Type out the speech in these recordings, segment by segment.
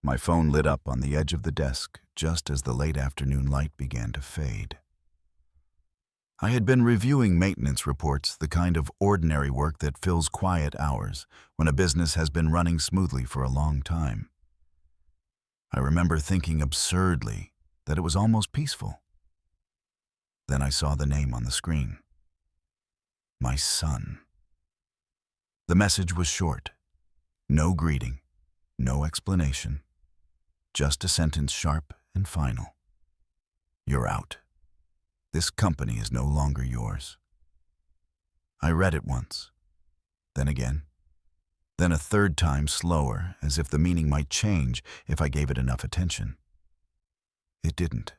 My phone lit up on the edge of the desk just as the late afternoon light began to fade. I had been reviewing maintenance reports, the kind of ordinary work that fills quiet hours when a business has been running smoothly for a long time. I remember thinking absurdly that it was almost peaceful. Then I saw the name on the screen. My son. The message was short. No greeting, no explanation. Just a sentence sharp and final. You're out. This company is no longer yours. I read it once, then again, then a third time slower, as if the meaning might change if I gave it enough attention. It didn't.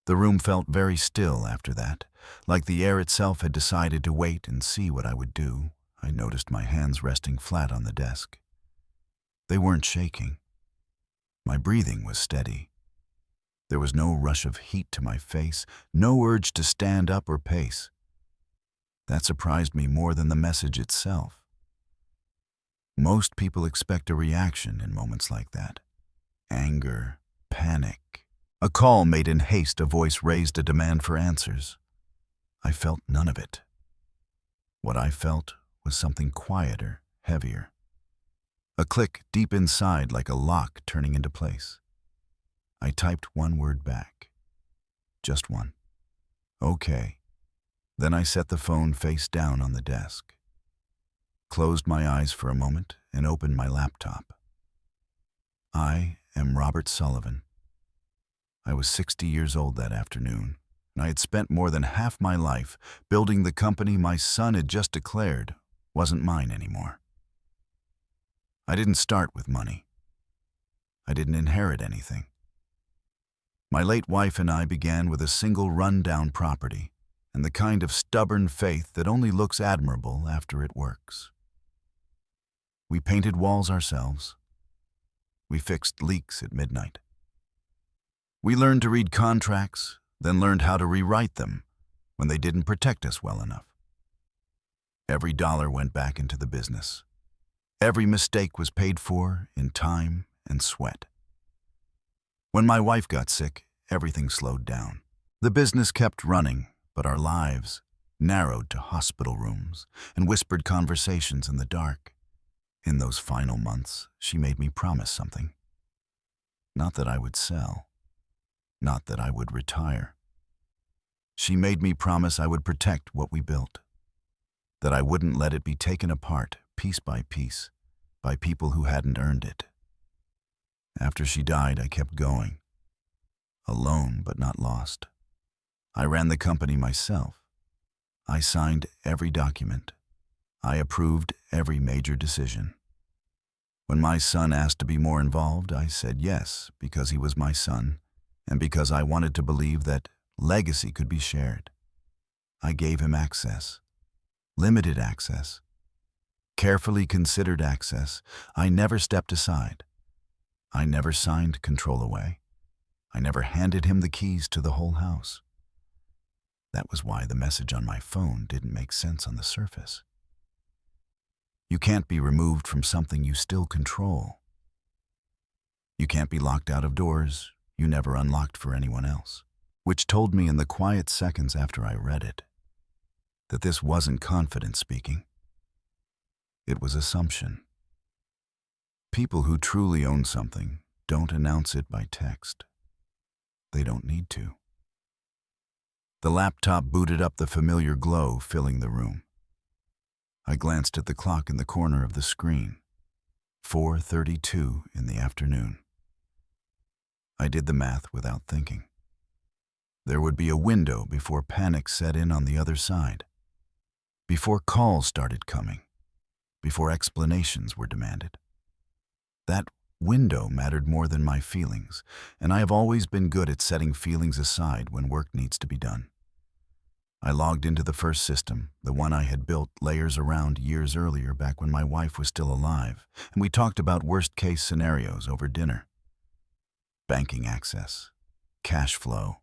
The room felt very still after that, like the air itself had decided to wait and see what I would do. I noticed my hands resting flat on the desk. They weren't shaking. My breathing was steady. There was no rush of heat to my face, no urge to stand up or pace. That surprised me more than the message itself. Most people expect a reaction in moments like that. Anger, panic. A call made in haste, a voice raised a demand for answers. I felt none of it. What I felt was something quieter, heavier. A click deep inside like a lock turning into place. I typed one word back. Just one. Okay. Then I set the phone face down on the desk, closed my eyes for a moment, and opened my laptop. I am Robert Sullivan. I was 60 years old that afternoon, and I had spent more than half my life building the company my son had just declared wasn't mine anymore. I didn't start with money. I didn't inherit anything. My late wife and I began with a single run-down property and the kind of stubborn faith that only looks admirable after it works. We painted walls ourselves. We fixed leaks at midnight. We learned to read contracts, then learned how to rewrite them when they didn't protect us well enough. Every dollar went back into the business. Every mistake was paid for in time and sweat. When my wife got sick, everything slowed down. The business kept running, but our lives narrowed to hospital rooms and whispered conversations in the dark. In those final months, she made me promise something. Not that I would sell. Not that I would retire. She made me promise I would protect what we built. That I wouldn't let it be taken apart, piece by piece, by people who hadn't earned it. After she died, I kept going. Alone, but not lost. I ran the company myself. I signed every document. I approved every major decision. When my son asked to be more involved, I said yes, because he was my son, and because I wanted to believe that legacy could be shared. I gave him access. Limited access. Carefully considered access. I never stepped aside. I never signed control away. I never handed him the keys to the whole house. That was why the message on my phone didn't make sense on the surface. You can't be removed from something you still control. You can't be locked out of doors you never unlocked for anyone else, which told me in the quiet seconds after I read it that this wasn't confidence speaking. It was assumption. People who truly own something don't announce it by text. They don't need to. The laptop booted up, the familiar glow filling the room. I glanced at the clock in the corner of the screen. 4:32 in the afternoon. I did the math without thinking. There would be a window before panic set in on the other side, before calls started coming, before explanations were demanded. That window mattered more than my feelings, and I have always been good at setting feelings aside when work needs to be done. I logged into the first system, the one I had built layers around years earlier, back when my wife was still alive, and we talked about worst-case scenarios over dinner. Banking access, cash flow,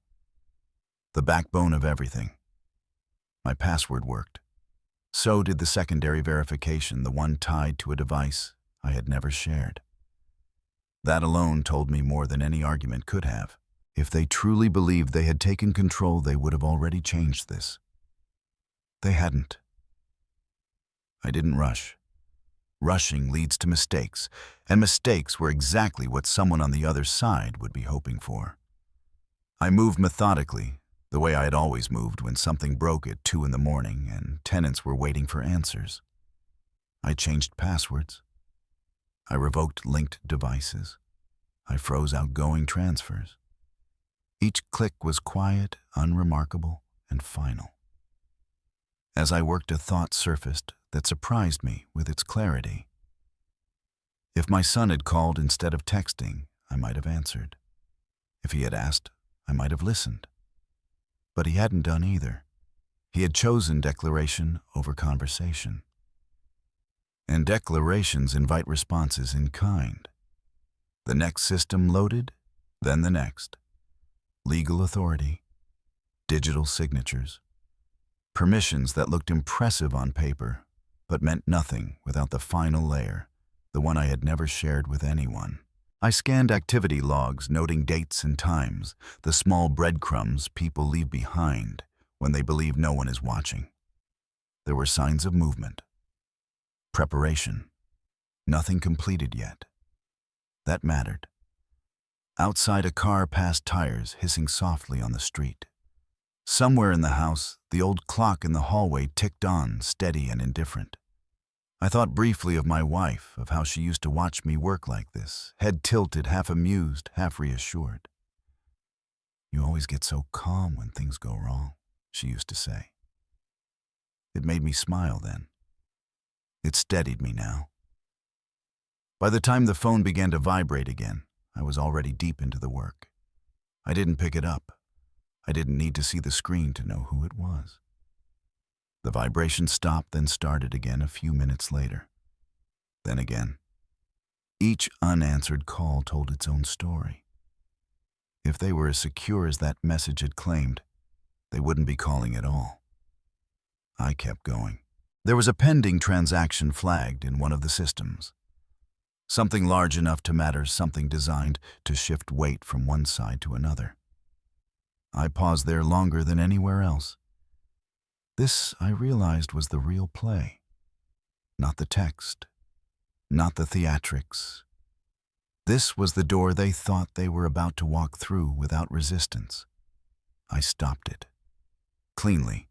the backbone of everything. My password worked. So did the secondary verification, the one tied to a device I had never shared. That alone told me more than any argument could have. If they truly believed they had taken control, they would have already changed this. They hadn't. I didn't rush. Rushing leads to mistakes, and mistakes were exactly what someone on the other side would be hoping for. I moved methodically, the way I had always moved when something broke at 2 in the morning and tenants were waiting for answers. I changed passwords. I revoked linked devices. I froze outgoing transfers. Each click was quiet, unremarkable, and final. As I worked, a thought surfaced that surprised me with its clarity. If my son had called instead of texting, I might have answered. If he had asked, I might have listened. But he hadn't done either. He had chosen declaration over conversation. And declarations invite responses in kind. The next system loaded, then the next. Legal authority, digital signatures, permissions that looked impressive on paper, but meant nothing without the final layer, the one I had never shared with anyone. I scanned activity logs, noting dates and times, the small breadcrumbs people leave behind when they believe no one is watching. There were signs of movement. Preparation. Nothing completed yet. That mattered. Outside, a car passed tires hissing softly on the street. Somewhere in the house, the old clock in the hallway ticked on, steady and indifferent. I thought briefly of my wife, of how she used to watch me work like this, head tilted, half amused, half reassured. "You always get so calm when things go wrong," she used to say. It made me smile then. It steadied me now. By the time the phone began to vibrate again, I was already deep into the work. I didn't pick it up. I didn't need to see the screen to know who it was. The vibration stopped, then started again a few minutes later. Then again. Each unanswered call told its own story. If they were as secure as that message had claimed, they wouldn't be calling at all. I kept going. There was a pending transaction flagged in one of the systems. Something large enough to matter, something designed to shift weight from one side to another. I paused there longer than anywhere else. This, I realized, was the real play. Not the text. Not the theatrics. This was the door they thought they were about to walk through without resistance. I stopped it. Cleanly.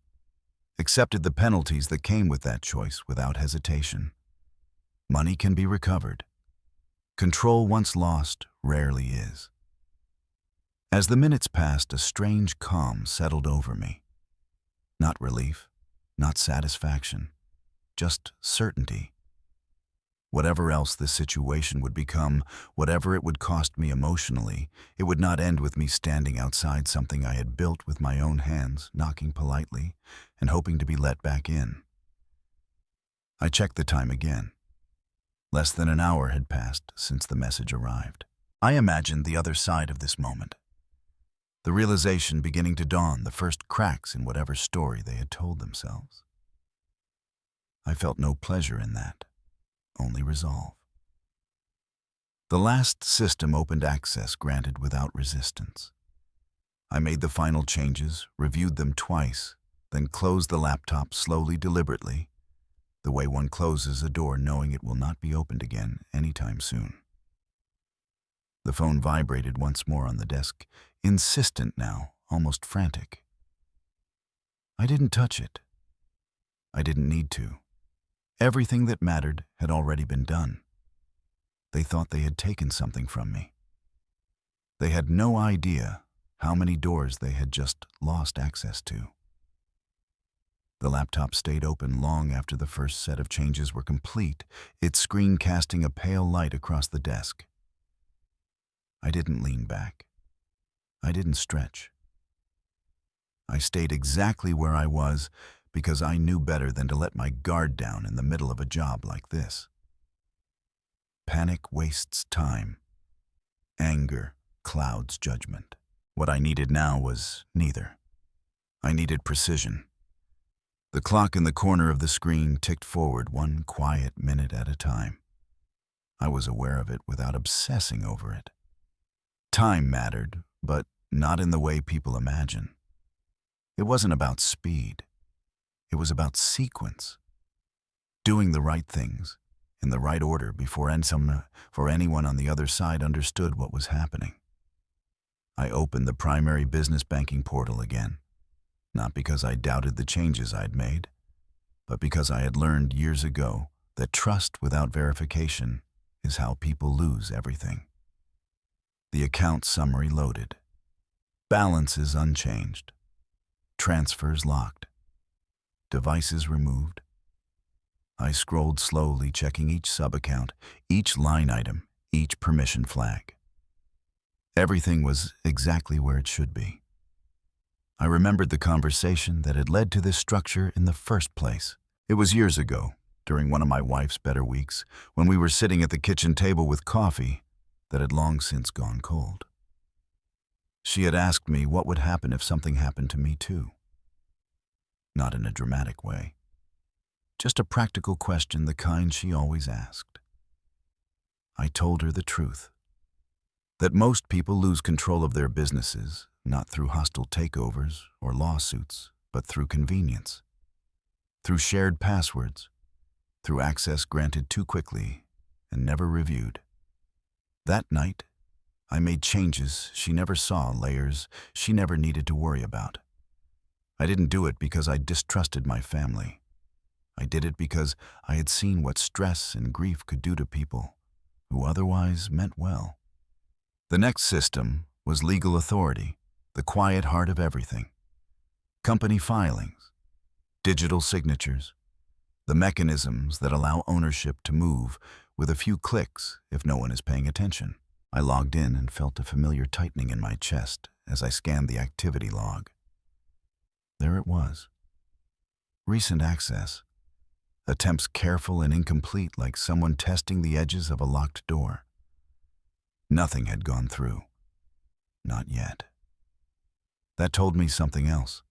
Accepted the penalties that came with that choice without hesitation. Money can be recovered. Control once lost rarely is. As the minutes passed, a strange calm settled over me. Not relief, not satisfaction, just certainty. Whatever else this situation would become, whatever it would cost me emotionally, it would not end with me standing outside something I had built with my own hands, knocking politely, and hoping to be let back in. I checked the time again. Less than an hour had passed since the message arrived. I imagined the other side of this moment. The realization beginning to dawn, the first cracks in whatever story they had told themselves. I felt no pleasure in that, only resolve. The last system opened access granted without resistance. I made the final changes, reviewed them twice, then closed the laptop slowly, deliberately, the way one closes a door knowing it will not be opened again anytime soon. The phone vibrated once more on the desk, insistent now, almost frantic. I didn't touch it. I didn't need to. Everything that mattered had already been done. They thought they had taken something from me. They had no idea how many doors they had just lost access to. The laptop stayed open long after the first set of changes were complete, its screen casting a pale light across the desk. I didn't lean back. I didn't stretch. I stayed exactly where I was because I knew better than to let my guard down in the middle of a job like this. Panic wastes time. Anger clouds judgment. What I needed now was neither. I needed precision. The clock in the corner of the screen ticked forward 1 quiet minute at a time. I was aware of it without obsessing over it. Time mattered, but not in the way people imagine. It wasn't about speed. It was about sequence. Doing the right things, in the right order before anyone on the other side understood what was happening. I opened the primary business banking portal again, not because I doubted the changes I'd made, but because I had learned years ago that trust without verification is how people lose everything. The account summary loaded. Balances unchanged. Transfers locked. Devices removed. I scrolled slowly, checking each sub-account, each line item, each permission flag. Everything was exactly where it should be. I remembered the conversation that had led to this structure in the first place. It was years ago, during one of my wife's better weeks, when we were sitting at the kitchen table with coffee that had long since gone cold. She had asked me what would happen if something happened to me too. Not in a dramatic way. Just a practical question, the kind she always asked. I told her the truth. That most people lose control of their businesses, not through hostile takeovers or lawsuits, but through convenience. Through shared passwords. Through access granted too quickly and never reviewed. That night, I made changes she never saw, layers she never needed to worry about. I didn't do it because I distrusted my family. I did it because I had seen what stress and grief could do to people who otherwise meant well. The next system was legal authority, the quiet heart of everything. Company filings, digital signatures, the mechanisms that allow ownership to move with a few clicks if no one is paying attention. I logged in and felt a familiar tightening in my chest as I scanned the activity log. There it was. Recent access. Attempts careful and incomplete, like someone testing the edges of a locked door. Nothing had gone through. Not yet. That told me something else.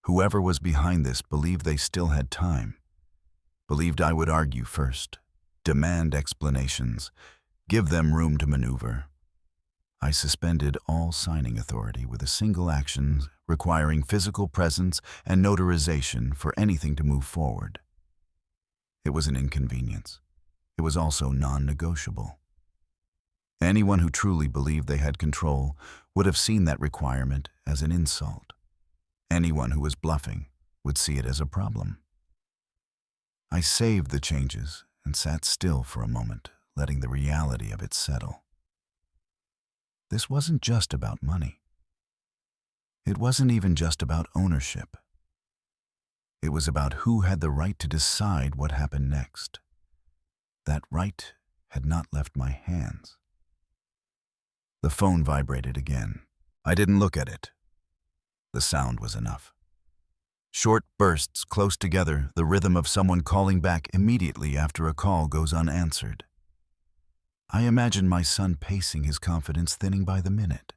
Whoever was behind this believed they still had time. Believed I would argue first, demand explanations, give them room to maneuver. I suspended all signing authority with a single action requiring physical presence and notarization for anything to move forward. It was an inconvenience. It was also non-negotiable. Anyone who truly believed they had control would have seen that requirement as an insult. Anyone who was bluffing would see it as a problem. I saved the changes and sat still for a moment, letting the reality of it settle. This wasn't just about money. It wasn't even just about ownership. It was about who had the right to decide what happened next. That right had not left my hands. The phone vibrated again. I didn't look at it. The sound was enough. Short bursts close together, the rhythm of someone calling back immediately after a call goes unanswered. I imagined my son pacing, his confidence thinning by the minute.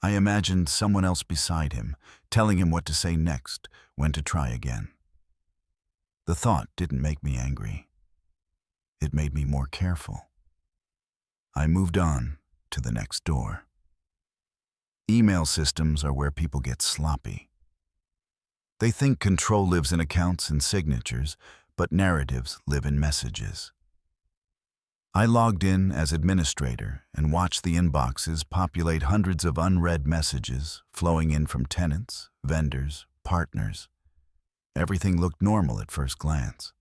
I imagined someone else beside him, telling him what to say next, when to try again. The thought didn't make me angry. It made me more careful. I moved on to the next door. Email systems are where people get sloppy. They think control lives in accounts and signatures, but narratives live in messages. I logged in as administrator and watched the inboxes populate hundreds of unread messages flowing in from tenants, vendors, partners. Everything looked normal at first glance.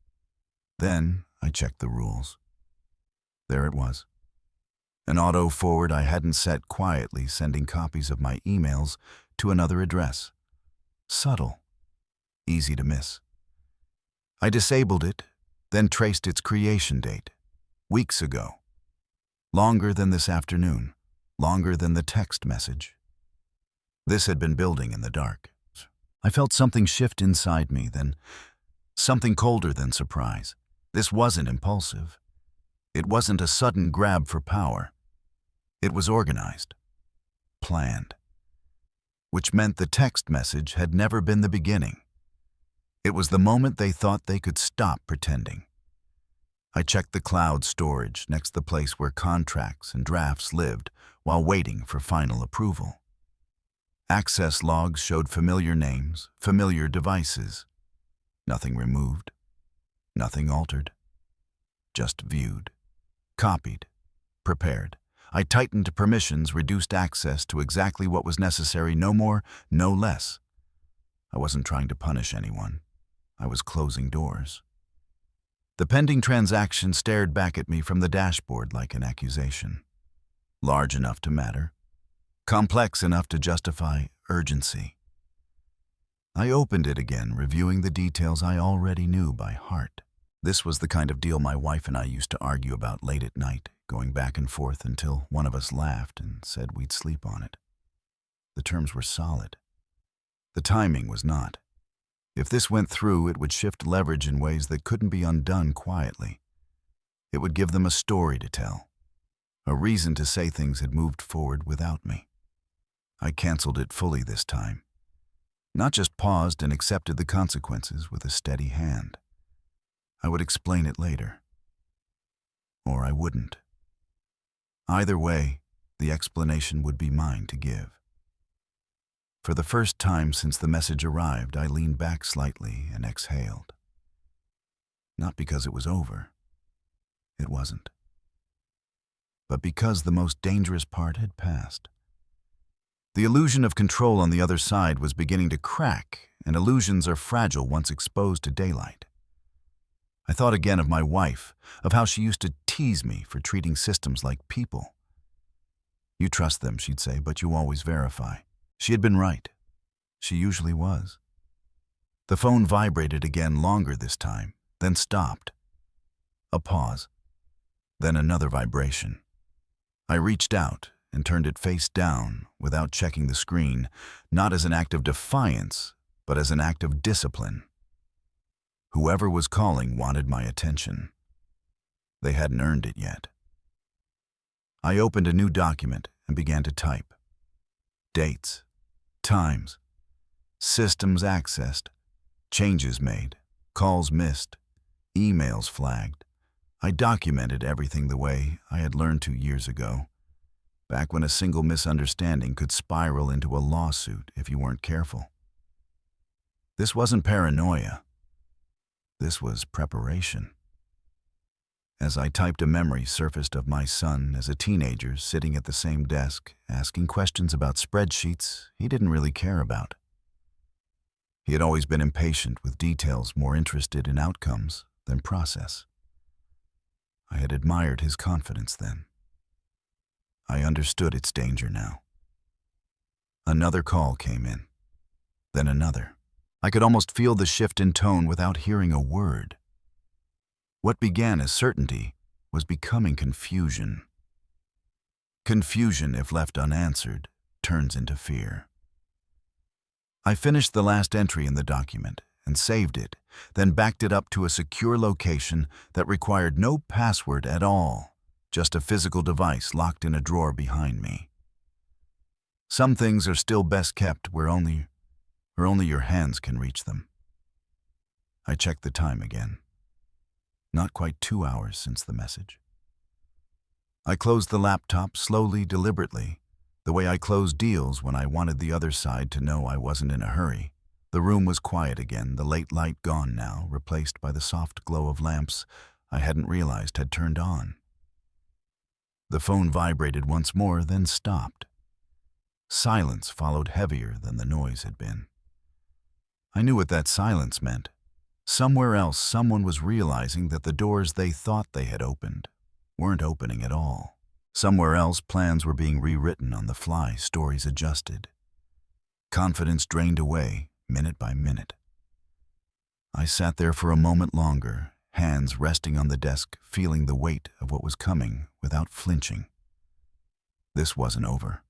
Then I checked the rules. There it was. An auto-forward I hadn't set, quietly sending copies of my emails to another address. Subtle. Easy to miss. I disabled it, then traced its creation date. Weeks ago. Longer than this afternoon. Longer than the text message. This had been building in the dark. I felt something shift inside me, then something colder than surprise. This wasn't impulsive. It wasn't a sudden grab for power. It was organized. Planned. Which meant the text message had never been the beginning. It was the moment they thought they could stop pretending. I checked the cloud storage next to the place where contracts and drafts lived while waiting for final approval. Access logs showed familiar names, familiar devices. Nothing removed, nothing altered. Just viewed, copied, prepared. I tightened permissions, reduced access to exactly what was necessary, no more, no less. I wasn't trying to punish anyone. I was closing doors. The pending transaction stared back at me from the dashboard like an accusation. Large enough to matter. Complex enough to justify urgency. I opened it again, reviewing the details I already knew by heart. This was the kind of deal my wife and I used to argue about late at night, going back and forth until one of us laughed and said we'd sleep on it. The terms were solid. The timing was not. If this went through, it would shift leverage in ways that couldn't be undone quietly. It would give them a story to tell, a reason to say things had moved forward without me. I canceled it fully this time. Not just paused and accepted the consequences with a steady hand. I would explain it later. Or I wouldn't. Either way, the explanation would be mine to give. For the first time since the message arrived, I leaned back slightly and exhaled. Not because it was over. It wasn't. But because the most dangerous part had passed. The illusion of control on the other side was beginning to crack, and illusions are fragile once exposed to daylight. I thought again of my wife, of how she used to tease me for treating systems like people. You trust them, she'd say, but you always verify. She had been right. She usually was. The phone vibrated again, longer this time, then stopped. A pause. Then another vibration. I reached out and turned it face down without checking the screen, not as an act of defiance, but as an act of discipline. Whoever was calling wanted my attention. They hadn't earned it yet. I opened a new document and began to type. Dates. Times, systems accessed, changes made, calls missed, emails flagged. I documented everything the way I had learned to years ago, back when a single misunderstanding could spiral into a lawsuit if you weren't careful. This wasn't paranoia. This was preparation. As I typed, a memory surfaced of my son as a teenager sitting at the same desk, asking questions about spreadsheets he didn't really care about. He had always been impatient with details, more interested in outcomes than process. I had admired his confidence then. I understood its danger now. Another call came in, then another. I could almost feel the shift in tone without hearing a word. What began as certainty was becoming confusion. Confusion, if left unanswered, turns into fear. I finished the last entry in the document and saved it, then backed it up to a secure location that required no password at all, just a physical device locked in a drawer behind me. Some things are still best kept where only your hands can reach them. I checked the time again. Not quite 2 hours since the message. I closed the laptop slowly, deliberately, the way I closed deals when I wanted the other side to know I wasn't in a hurry. The room was quiet again, the late light gone now, replaced by the soft glow of lamps I hadn't realized had turned on. The phone vibrated once more, then stopped. Silence followed, heavier than the noise had been. I knew what that silence meant. Somewhere else, someone was realizing that the doors they thought they had opened weren't opening at all. Somewhere else, plans were being rewritten on the fly, stories adjusted. Confidence drained away, minute by minute. I sat there for a moment longer, hands resting on the desk, feeling the weight of what was coming without flinching. This wasn't over.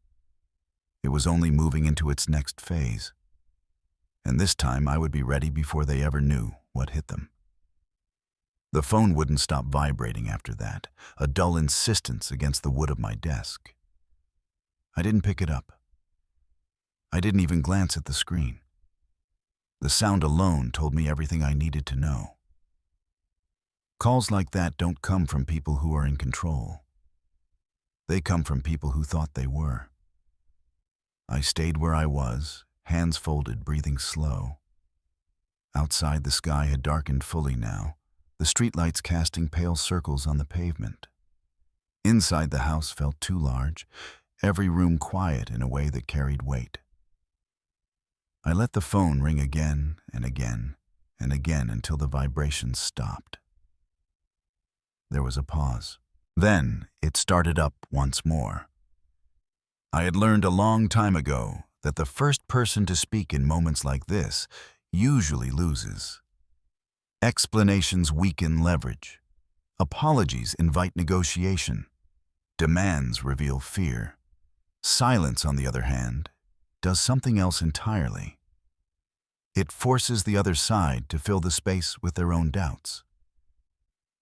It was only moving into its next phase. And this time I would be ready before they ever knew what hit them. The phone wouldn't stop vibrating after that, a dull insistence against the wood of my desk. I didn't pick it up. I didn't even glance at the screen. The sound alone told me everything I needed to know. Calls like that don't come from people who are in control. They come from people who thought they were. I stayed where I was, hands folded, breathing slow. Outside, the sky had darkened fully now, the streetlights casting pale circles on the pavement. Inside, the house felt too large, every room quiet in a way that carried weight. I let the phone ring again and again and again until the vibrations stopped. There was a pause. Then it started up once more. I had learned a long time ago that the first person to speak in moments like this usually loses. Explanations weaken leverage. Apologies invite negotiation. Demands reveal fear. Silence, on the other hand, does something else entirely. It forces the other side to fill the space with their own doubts.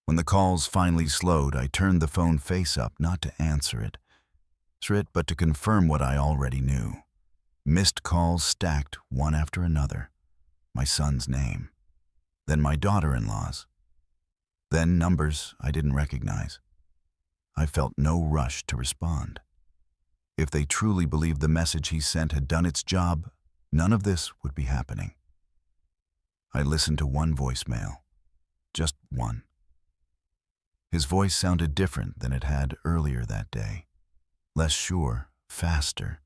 When the calls finally slowed, I turned the phone face up, not to answer it, but to confirm what I already knew. Missed calls stacked one after another. My son's name. Then my daughter-in-law's. Then numbers I didn't recognize. I felt no rush to respond. If they truly believed the message he sent had done its job, none of this would be happening. I listened to one voicemail. Just one. His voice sounded different than it had earlier that day. Less sure, faster.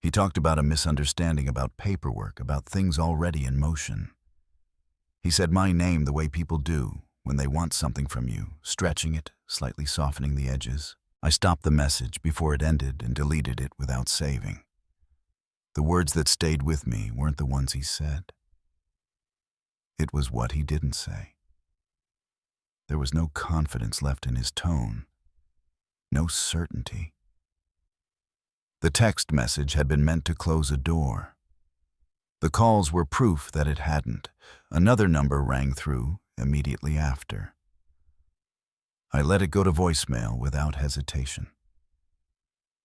He talked about a misunderstanding, about paperwork, about things already in motion. He said my name the way people do when they want something from you, stretching it, slightly softening the edges. I stopped the message before it ended and deleted it without saving. The words that stayed with me weren't the ones he said. It was what he didn't say. There was no confidence left in his tone, no certainty. The text message had been meant to close a door. The calls were proof that it hadn't. Another number rang through immediately after. I let it go to voicemail without hesitation.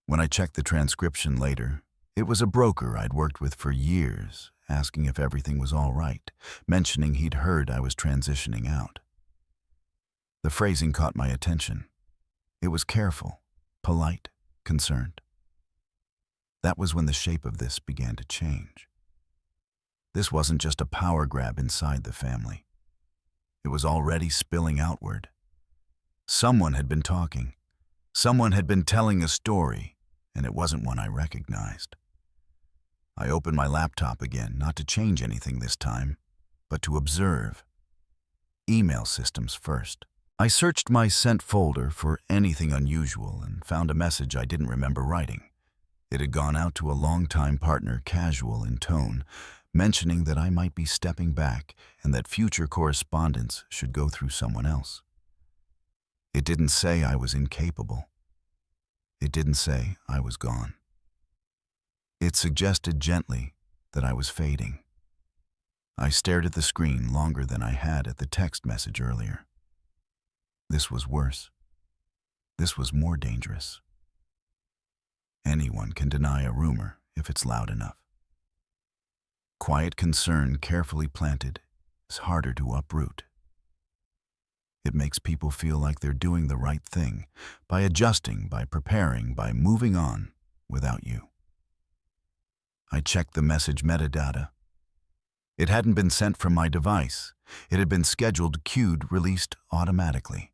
When I checked the transcription later, it was a broker I'd worked with for years, asking if everything was all right, mentioning he'd heard I was transitioning out. The phrasing caught my attention. It was careful, polite, concerned. That was when the shape of this began to change. This wasn't just a power grab inside the family. It was already spilling outward. Someone had been talking. Someone had been telling a story, and it wasn't one I recognized. I opened my laptop again, not to change anything this time, but to observe. Email systems first. I searched my sent folder for anything unusual and found a message I didn't remember writing. It had gone out to a longtime partner, casual in tone, mentioning that I might be stepping back and that future correspondence should go through someone else. It didn't say I was incapable. It didn't say I was gone. It suggested gently that I was fading. I stared at the screen longer than I had at the text message earlier. This was worse. This was more dangerous. Anyone can deny a rumor if it's loud enough. Quiet concern carefully planted is harder to uproot. It makes people feel like they're doing the right thing by adjusting, by preparing, by moving on without you. I checked the message metadata. It hadn't been sent from my device. It had been scheduled, queued, released automatically.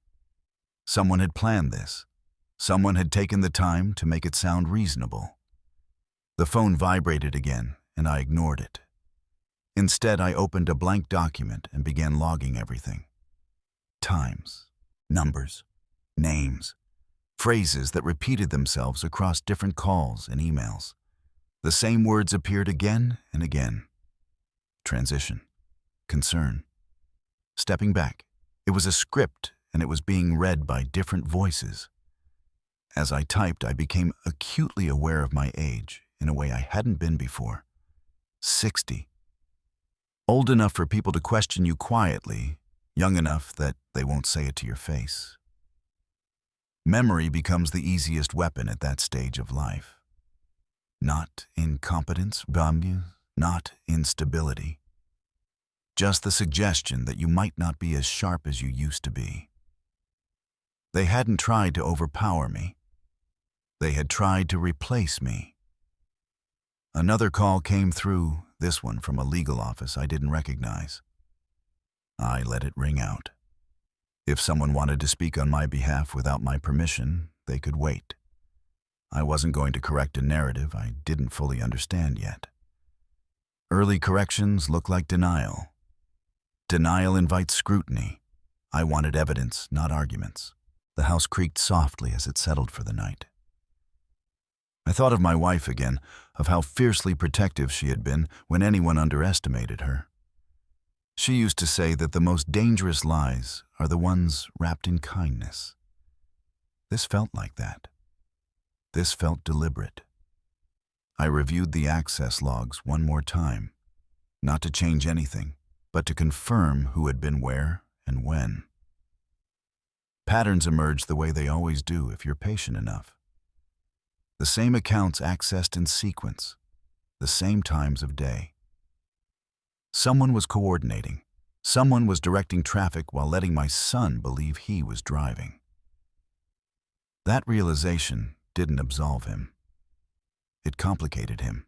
Someone had planned this. Someone had taken the time to make it sound reasonable. The phone vibrated again, and I ignored it. Instead, I opened a blank document and began logging everything. Times, numbers, names, phrases that repeated themselves across different calls and emails. The same words appeared again and again. Transition, concern, stepping back. It was a script, and it was being read by different voices. As I typed, I became acutely aware of my age in a way I hadn't been before. 60. Old enough for people to question you quietly, young enough that they won't say it to your face. Memory becomes the easiest weapon at that stage of life. Not incompetence, not instability. just the suggestion that you might not be as sharp as you used to be. They hadn't tried to overpower me. They had tried to replace me. Another call came through, this one from a legal office I didn't recognize. I let it ring out. If someone wanted to speak on my behalf without my permission, they could wait. I wasn't going to correct a narrative I didn't fully understand yet. Early corrections look like denial. Denial invites scrutiny. I wanted evidence, not arguments. The house creaked softly as it settled for the night. I thought of my wife again, of how fiercely protective she had been when anyone underestimated her. She used to say that the most dangerous lies are the ones wrapped in kindness. This felt like that. This felt deliberate. I reviewed the access logs one more time, not to change anything, but to confirm who had been where and when. Patterns emerge the way they always do if you're patient enough. The same accounts accessed in sequence, the same times of day. Someone was coordinating. Someone was directing traffic while letting my son believe he was driving. That realization didn't absolve him. It complicated him.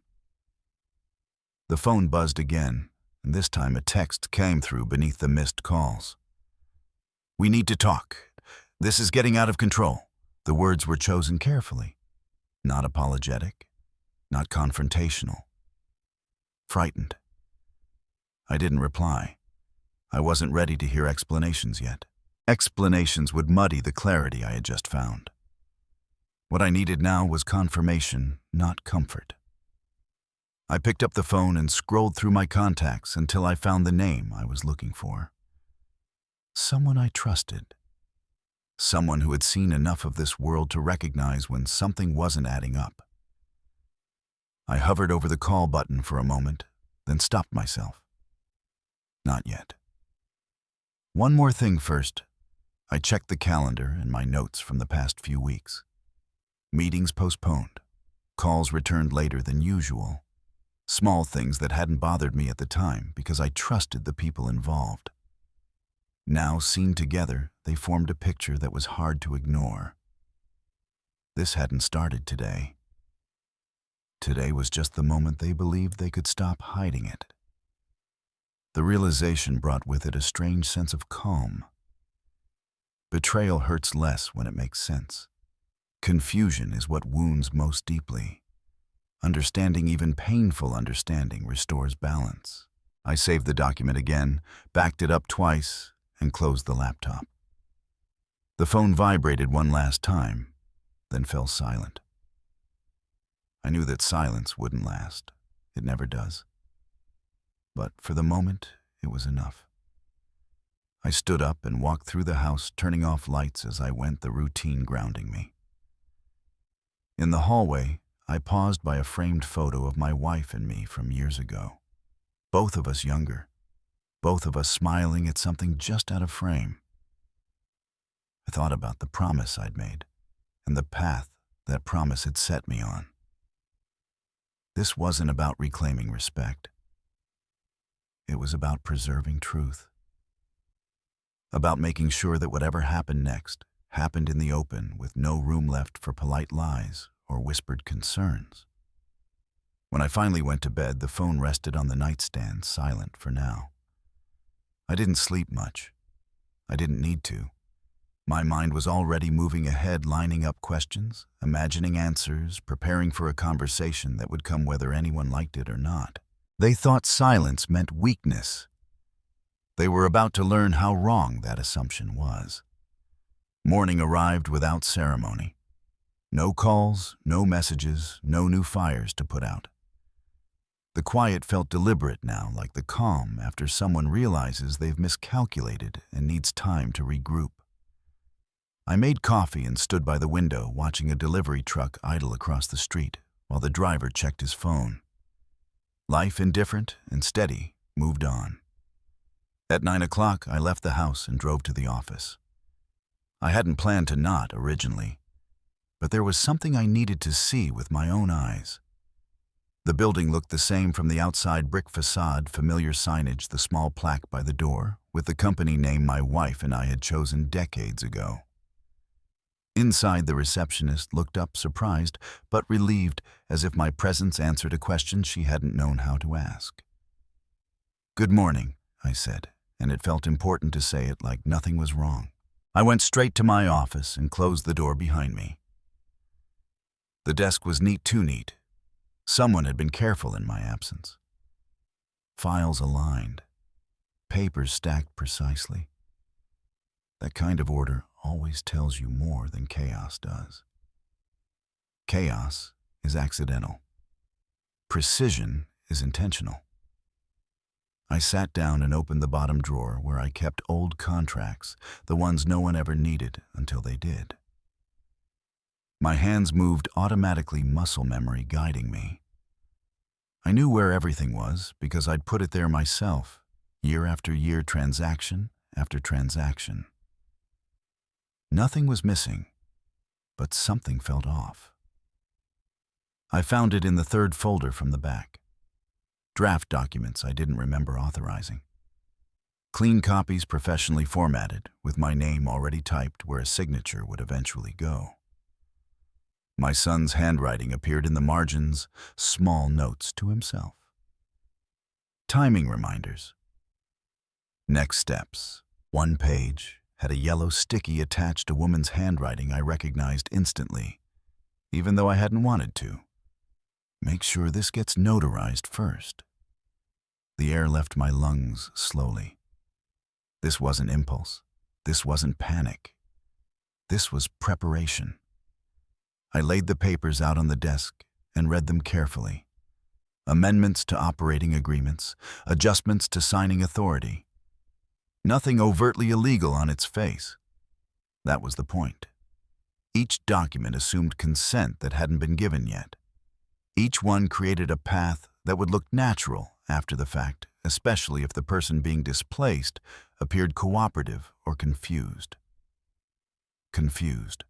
The phone buzzed again, and this time a text came through beneath the missed calls. "We need to talk. This is getting out of control." The words were chosen carefully. Not apologetic, not confrontational. Frightened. I didn't reply. I wasn't ready to hear explanations yet. Explanations would muddy the clarity I had just found. What I needed now was confirmation, not comfort. I picked up the phone and scrolled through my contacts until I found the name I was looking for. Someone I trusted. Someone who had seen enough of this world to recognize when something wasn't adding up. I hovered over the call button for a moment, then stopped myself. Not yet. One more thing first. I checked the calendar and my notes from the past few weeks. Meetings postponed. Calls returned later than usual. Small things that hadn't bothered me at the time because I trusted the people involved. Now, seen together, they formed a picture that was hard to ignore. This hadn't started today. Today was just the moment they believed they could stop hiding it. The realization brought with it a strange sense of calm. Betrayal hurts less when it makes sense. Confusion is what wounds most deeply. Understanding, even painful understanding, restores balance. I saved the document again, backed it up twice, and closed the laptop. The phone vibrated one last time, then fell silent. I knew that silence wouldn't last. It never does. But for the moment, it was enough. I stood up and walked through the house, turning off lights as I went, the routine grounding me. In the hallway, I paused by a framed photo of my wife and me from years ago. Both of us younger. Both of us smiling at something just out of frame. I thought about the promise I'd made and the path that promise had set me on. This wasn't about reclaiming respect. It was about preserving truth. About making sure that whatever happened next happened in the open with no room left for polite lies or whispered concerns. When I finally went to bed, the phone rested on the nightstand, silent for now. I didn't sleep much. I didn't need to. My mind was already moving ahead, lining up questions, imagining answers, preparing for a conversation that would come whether anyone liked it or not. They thought silence meant weakness. They were about to learn how wrong that assumption was. Morning arrived without ceremony. No calls, no messages, no new fires to put out. The quiet felt deliberate now, like the calm after someone realizes they've miscalculated and needs time to regroup. I made coffee and stood by the window, watching a delivery truck idle across the street while the driver checked his phone. Life, indifferent and steady, moved on. At 9 o'clock, I left the house and drove to the office. I hadn't planned to not originally, but there was something I needed to see with my own eyes. The building looked the same from the outside: brick facade, familiar signage, the small plaque by the door, with the company name my wife and I had chosen decades ago. Inside, the receptionist looked up, surprised but relieved, as if my presence answered a question she hadn't known how to ask. "Good morning," I said, and it felt important to say it like nothing was wrong. I went straight to my office and closed the door behind me. The desk was neat, too neat. Someone had been careful in my absence. Files aligned, papers stacked precisely. That kind of order always tells you more than chaos does. Chaos is accidental. Precision is intentional. I sat down and opened the bottom drawer where I kept old contracts, the ones no one ever needed until they did. My hands moved automatically, muscle memory guiding me. I knew where everything was because I'd put it there myself, year after year, transaction after transaction. Nothing was missing, but something felt off. I found it in the third folder from the back. Draft documents I didn't remember authorizing. Clean copies, professionally formatted, with my name already typed where a signature would eventually go. My son's handwriting appeared in the margins, small notes to himself. Timing reminders. Next steps. One page had a yellow sticky attached to woman's handwriting I recognized instantly, even though I hadn't wanted to. Make sure this gets notarized first. The air left my lungs slowly. This wasn't impulse. This wasn't panic. This was preparation. I laid the papers out on the desk and read them carefully. Amendments to operating agreements, adjustments to signing authority. Nothing overtly illegal on its face. That was the point. Each document assumed consent that hadn't been given yet. Each one created a path that would look natural after the fact, especially if the person being displaced appeared cooperative or confused. Confused.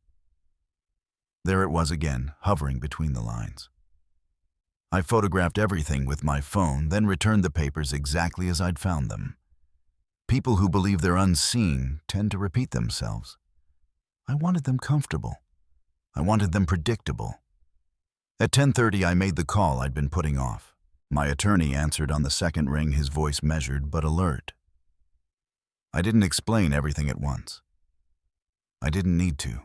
There it was again, hovering between the lines. I photographed everything with my phone, then returned the papers exactly as I'd found them. People who believe they're unseen tend to repeat themselves. I wanted them comfortable. I wanted them predictable. At 10:30, I made the call I'd been putting off. My attorney answered on the second ring, his voice measured but alert. I didn't explain everything at once. I didn't need to.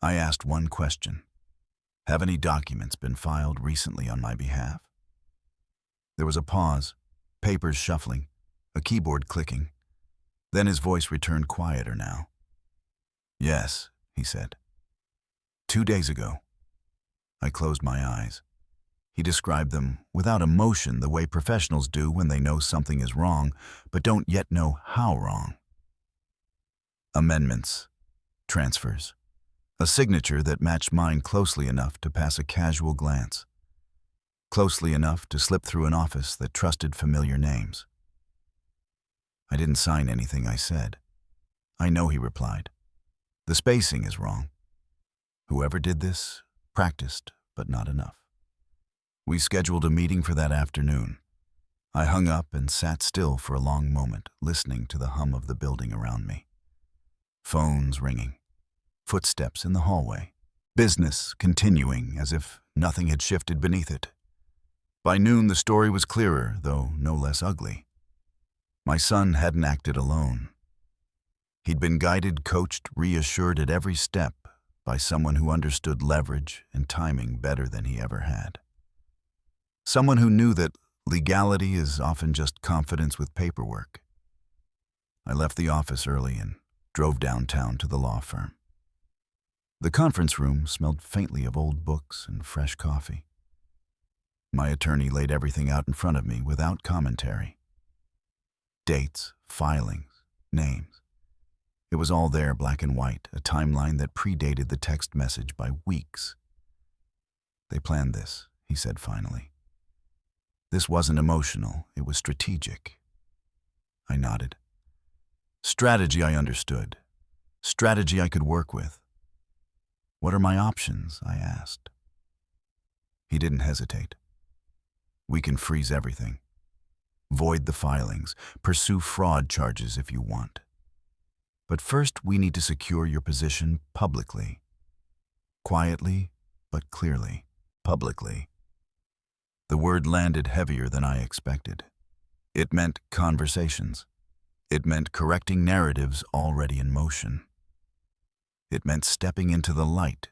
I asked one question. Have any documents been filed recently on my behalf? There was a pause, papers shuffling, a keyboard clicking. Then his voice returned quieter now. Yes, he said. 2 days ago. I closed my eyes. He described them without emotion, the way professionals do when they know something is wrong, but don't yet know how wrong. Amendments. Transfers. A signature that matched mine closely enough to pass a casual glance. Closely enough to slip through an office that trusted familiar names. I didn't sign anything I said. I know, he replied. The spacing is wrong. Whoever did this practiced, but not enough. We scheduled a meeting for that afternoon. I hung up and sat still for a long moment, listening to the hum of the building around me. Phones ringing. Footsteps in the hallway. Business continuing as if nothing had shifted beneath it. By noon, the story was clearer, though no less ugly. My son hadn't acted alone. He'd been guided, coached, reassured at every step by someone who understood leverage and timing better than he ever had. Someone who knew that legality is often just confidence with paperwork. I left the office early and drove downtown to the law firm. The conference room smelled faintly of old books and fresh coffee. My attorney laid everything out in front of me without commentary. Dates, filings, names. It was all there, black and white, a timeline that predated the text message by weeks. They planned this, he said finally. This wasn't emotional, it was strategic. I nodded. Strategy I understood. Strategy I could work with. What are my options? I asked. He didn't hesitate. We can freeze everything, void the filings, pursue fraud charges if you want. But first, we need to secure your position publicly. Quietly, but clearly. Publicly. The word landed heavier than I expected. It meant conversations. It meant correcting narratives already in motion. It meant stepping into the light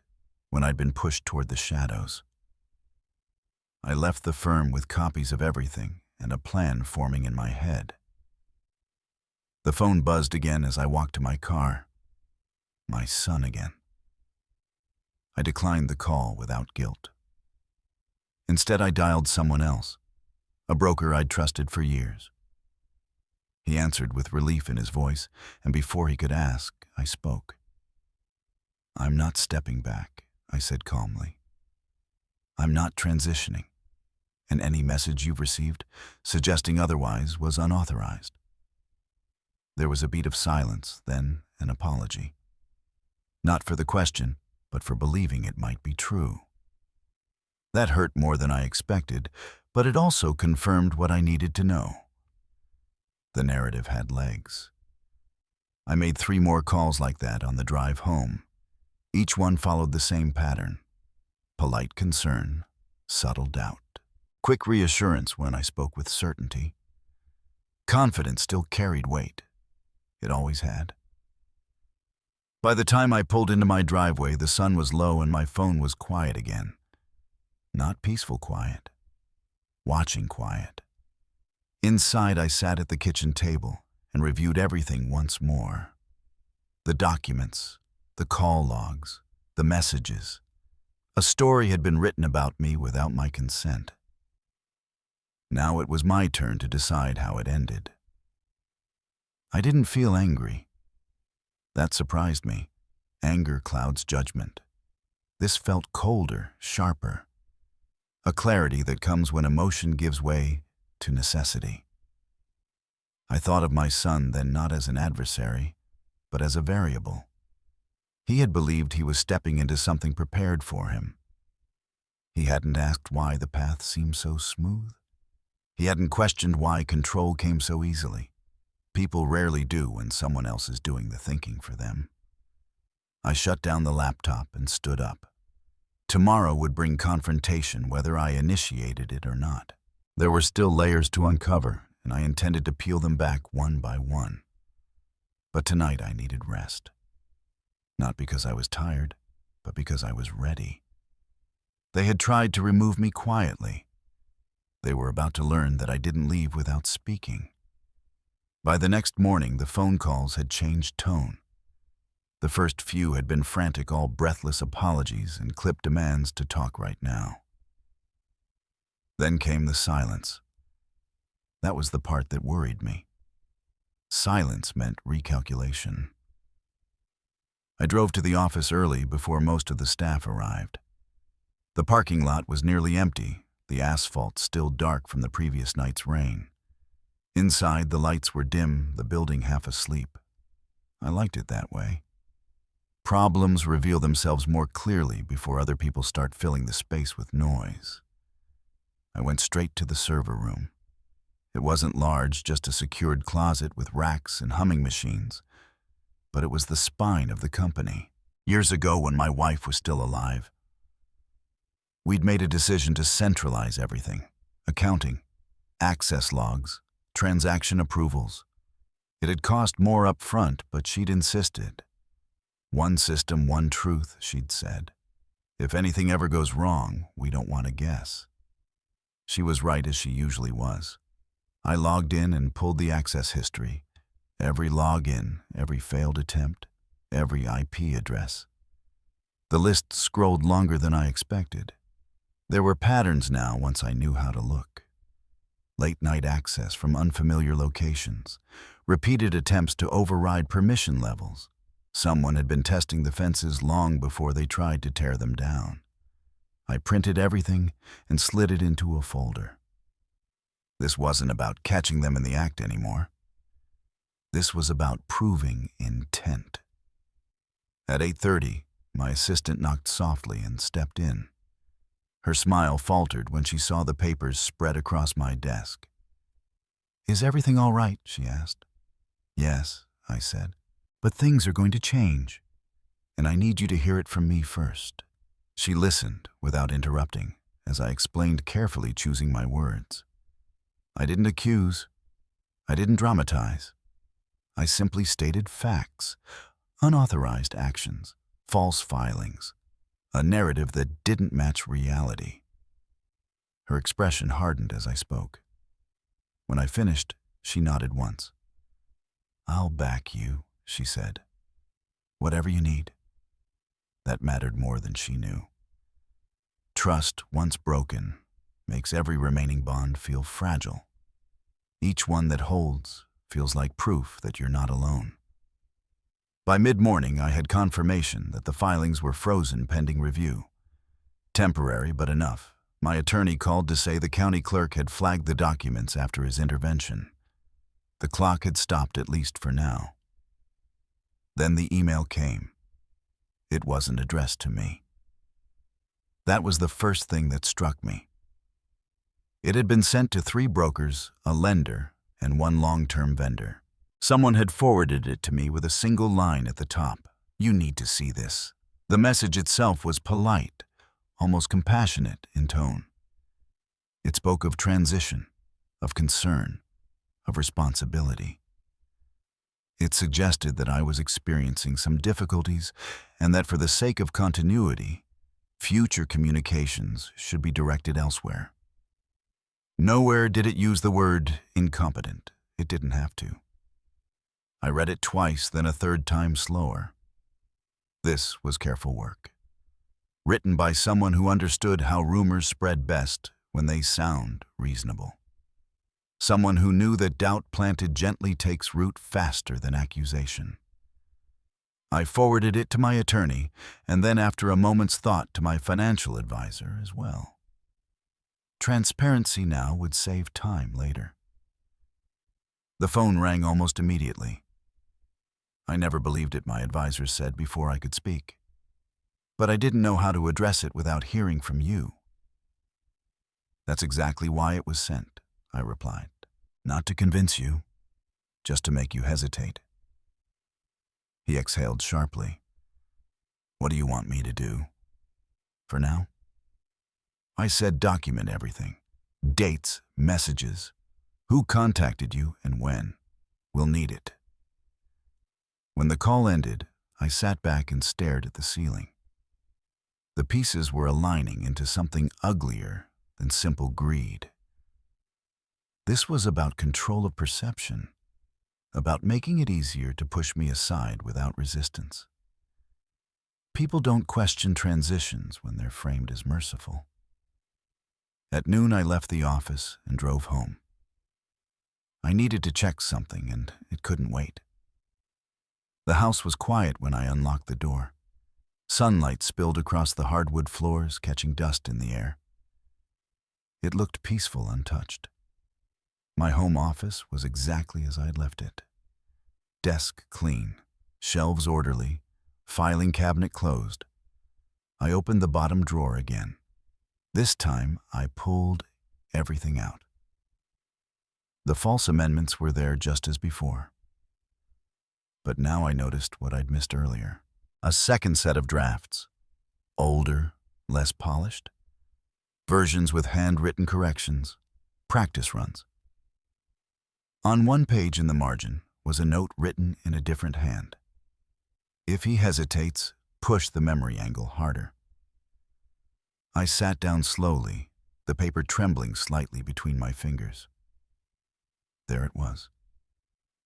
when I'd been pushed toward the shadows. I left the firm with copies of everything and a plan forming in my head. The phone buzzed again as I walked to my car. My son again. I declined the call without guilt. Instead, I dialed someone else, a broker I'd trusted for years. He answered with relief in his voice, and before he could ask, I spoke. "I'm not stepping back," I said calmly. "I'm not transitioning, and any message you've received suggesting otherwise was unauthorized." There was a beat of silence, then an apology. Not for the question, but for believing it might be true. That hurt more than I expected, but it also confirmed what I needed to know. The narrative had legs. I made 3 more calls like that on the drive home. Each one followed the same pattern. Polite concern, subtle doubt, quick reassurance when I spoke with certainty. Confidence still carried weight. It always had. By the time I pulled into my driveway, the sun was low and my phone was quiet again. Not peaceful quiet. Watching quiet. Inside, I sat at the kitchen table and reviewed everything once more. The documents, the call logs, the messages. A story had been written about me without my consent. Now it was my turn to decide how it ended. I didn't feel angry. That surprised me. Anger clouds judgment. This felt colder, sharper. A clarity that comes when emotion gives way to necessity. I thought of my son then not as an adversary, but as a variable. He had believed he was stepping into something prepared for him. He hadn't asked why the path seemed so smooth. He hadn't questioned why control came so easily. People rarely do when someone else is doing the thinking for them. I shut down the laptop and stood up. Tomorrow would bring confrontation whether I initiated it or not. There were still layers to uncover, and I intended to peel them back one by one. But tonight I needed rest. Not because I was tired, but because I was ready. They had tried to remove me quietly. They were about to learn that I didn't leave without speaking. By the next morning, the phone calls had changed tone. The first few had been frantic, all breathless apologies and clipped demands to talk right now. Then came the silence. That was the part that worried me. Silence meant recalculation. I drove to the office early before most of the staff arrived. The parking lot was nearly empty, the asphalt still dark from the previous night's rain. Inside, the lights were dim, the building half asleep. I liked it that way. Problems reveal themselves more clearly before other people start filling the space with noise. I went straight to the server room. It wasn't large, just a secured closet with racks and humming machines. But it was the spine of the company. Years ago, when my wife was still alive, we'd made a decision to centralize everything. Accounting, access logs, transaction approvals. It had cost more up front, but she'd insisted. "One system, one truth," she'd said. "If anything ever goes wrong, we don't want to guess." She was right, as she usually was. I logged in and pulled the access history. Every login, every failed attempt, every IP address. The list scrolled longer than I expected. There were patterns now once I knew how to look. Late-night access from unfamiliar locations, repeated attempts to override permission levels. Someone had been testing the fences long before they tried to tear them down. I printed everything and slid it into a folder. This wasn't about catching them in the act anymore. This was about proving intent. At 8:30, my assistant knocked softly and stepped in. Her smile faltered when she saw the papers spread across my desk. "Is everything all right?" she asked. "Yes," I said. "But things are going to change, and I need you to hear it from me first." She listened without interrupting as I explained carefully, choosing my words. I didn't accuse. I didn't dramatize. I simply stated facts, unauthorized actions, false filings, a narrative that didn't match reality. Her expression hardened as I spoke. When I finished, she nodded once. "I'll back you," she said. "Whatever you need." That mattered more than she knew. Trust, once broken, makes every remaining bond feel fragile. Each one that holds feels like proof that you're not alone. By mid-morning, I had confirmation that the filings were frozen pending review. Temporary, but enough. My attorney called to say the county clerk had flagged the documents after his intervention. The clock had stopped, at least for now. Then the email came. It wasn't addressed to me. That was the first thing that struck me. It had been sent to 3 brokers, a lender, and 1 long-term vendor. Someone had forwarded it to me with a single line at the top. "You need to see this." The message itself was polite, almost compassionate in tone. It spoke of transition, of concern, of responsibility. It suggested that I was experiencing some difficulties and that for the sake of continuity, future communications should be directed elsewhere. Nowhere did it use the word incompetent. It didn't have to. I read it twice, then a third time slower. This was careful work. Written by someone who understood how rumors spread best when they sound reasonable. Someone who knew that doubt planted gently takes root faster than accusation. I forwarded it to my attorney, and then after a moment's thought to my financial advisor as well. Transparency now would save time later. The phone rang almost immediately. I never believed it, my advisor said before I could speak. But I didn't know how to address it without hearing from you. "That's exactly why it was sent," I replied. "Not to convince you, just to make you hesitate." He exhaled sharply. "What do you want me to do?" "For now?" I said, "Document everything. Dates, messages, who contacted you and when. We'll need it." When the call ended, I sat back and stared at the ceiling. The pieces were aligning into something uglier than simple greed. This was about control of perception, about making it easier to push me aside without resistance. People don't question transitions when they're framed as merciful. At noon, I left the office and drove home. I needed to check something, and it couldn't wait. The house was quiet when I unlocked the door. Sunlight spilled across the hardwood floors, catching dust in the air. It looked peaceful, untouched. My home office was exactly as I'd left it. Desk clean, shelves orderly, filing cabinet closed. I opened the bottom drawer again. This time, I pulled everything out. The false amendments were there just as before. But now I noticed what I'd missed earlier. A second set of drafts. Older, less polished. Versions with handwritten corrections. Practice runs. On one page in the margin was a note written in a different hand. "If he hesitates, push the memory angle harder." I sat down slowly, the paper trembling slightly between my fingers. There it was.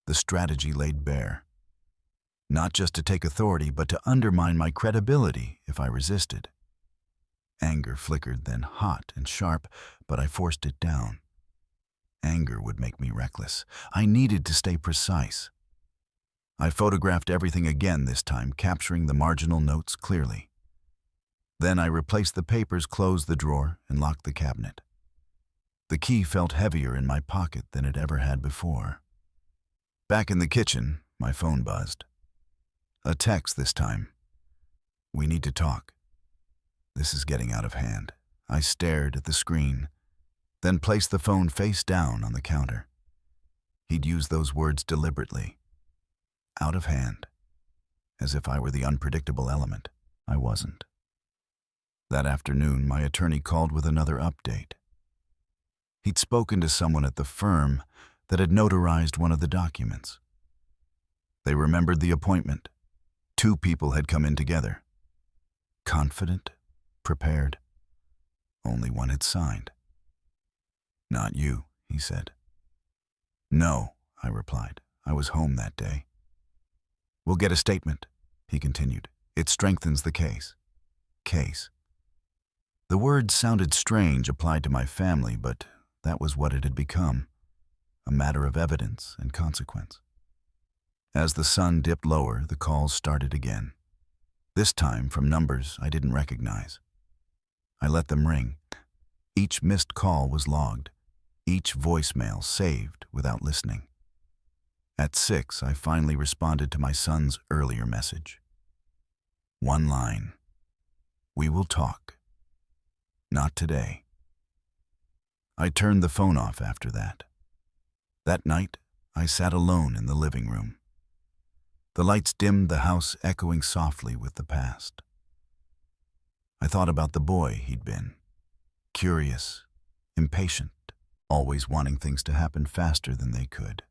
The strategy laid bare. Not just to take authority, but to undermine my credibility if I resisted. Anger flickered, then hot and sharp, but I forced it down. Anger would make me reckless. I needed to stay precise. I photographed everything again this time, capturing the marginal notes clearly. Then I replaced the papers, closed the drawer, and locked the cabinet. The key felt heavier in my pocket than it ever had before. Back in the kitchen, my phone buzzed. A text this time. "We need to talk. This is getting out of hand," I stared at the screen, then placed the phone face down on the counter. He'd used those words deliberately. Out of hand. As if I were the unpredictable element. I wasn't. That afternoon, my attorney called with another update. He'd spoken to someone at the firm that had notarized one of the documents. They remembered the appointment. 2 people had come in together. Confident, prepared. Only one had signed. Not you, he said. No, I replied. I was home that day. We'll get a statement, he continued. It strengthens the case. Case. The word sounded strange applied to my family, but that was what it had become. A matter of evidence and consequence. As the sun dipped lower, the calls started again. This time from numbers I didn't recognize. I let them ring. Each missed call was logged. Each voicemail saved without listening. At 6, I finally responded to my son's earlier message. One line. We will talk. Not today. I turned the phone off after that. That night, I sat alone in the living room. The lights dimmed, the house echoing softly with the past. I thought about the boy he'd been. Curious, impatient, always wanting things to happen faster than they could.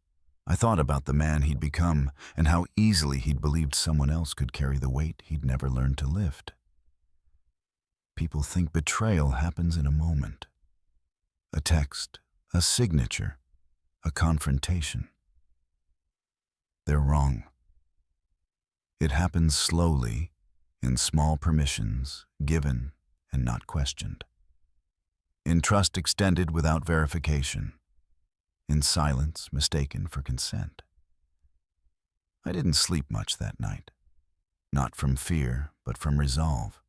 I thought about the man he'd become and how easily he'd believed someone else could carry the weight he'd never learned to lift. People think betrayal happens in a moment. A text, a signature, a confrontation. They're wrong. It happens slowly, in small permissions, given and not questioned. In trust extended without verification. In silence mistaken for consent. I didn't sleep much that night. Not from fear, but from resolve.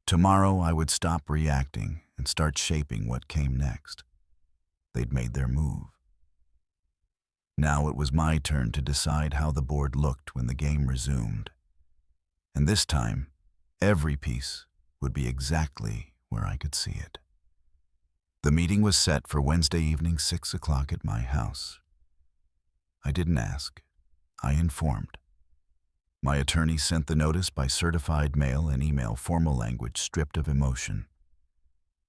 Tomorrow I would stop reacting and start shaping what came next. They'd made their move. Now it was my turn to decide how the board looked when the game resumed. And this time, every piece would be exactly where I could see it. The meeting was set for Wednesday evening, 6 o'clock at my house. I didn't ask. I informed. My attorney sent the notice by certified mail and email, formal language stripped of emotion.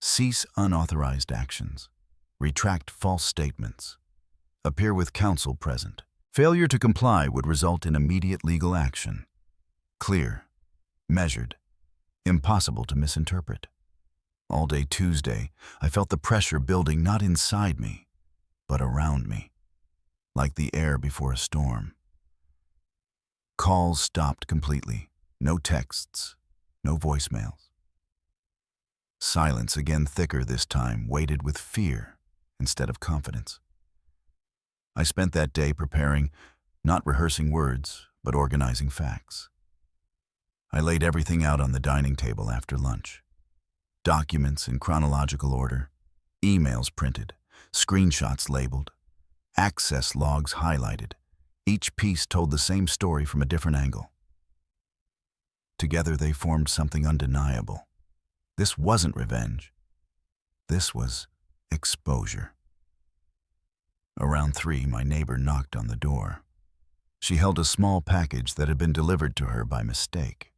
Cease unauthorized actions. Retract false statements. Appear with counsel present. Failure to comply would result in immediate legal action. Clear. Measured. Impossible to misinterpret. All day Tuesday, I felt the pressure building not inside me, but around me, like the air before a storm. Calls stopped completely. No texts, no voicemails. Silence, again thicker this time, weighted with fear instead of confidence. I spent that day preparing, not rehearsing words, but organizing facts. I laid everything out on the dining table after lunch. Documents in chronological order, emails printed, screenshots labeled, access logs highlighted. Each piece told the same story from a different angle. Together they formed something undeniable. This wasn't revenge. This was exposure. Around 3, my neighbor knocked on the door. She held a small package that had been delivered to her by mistake.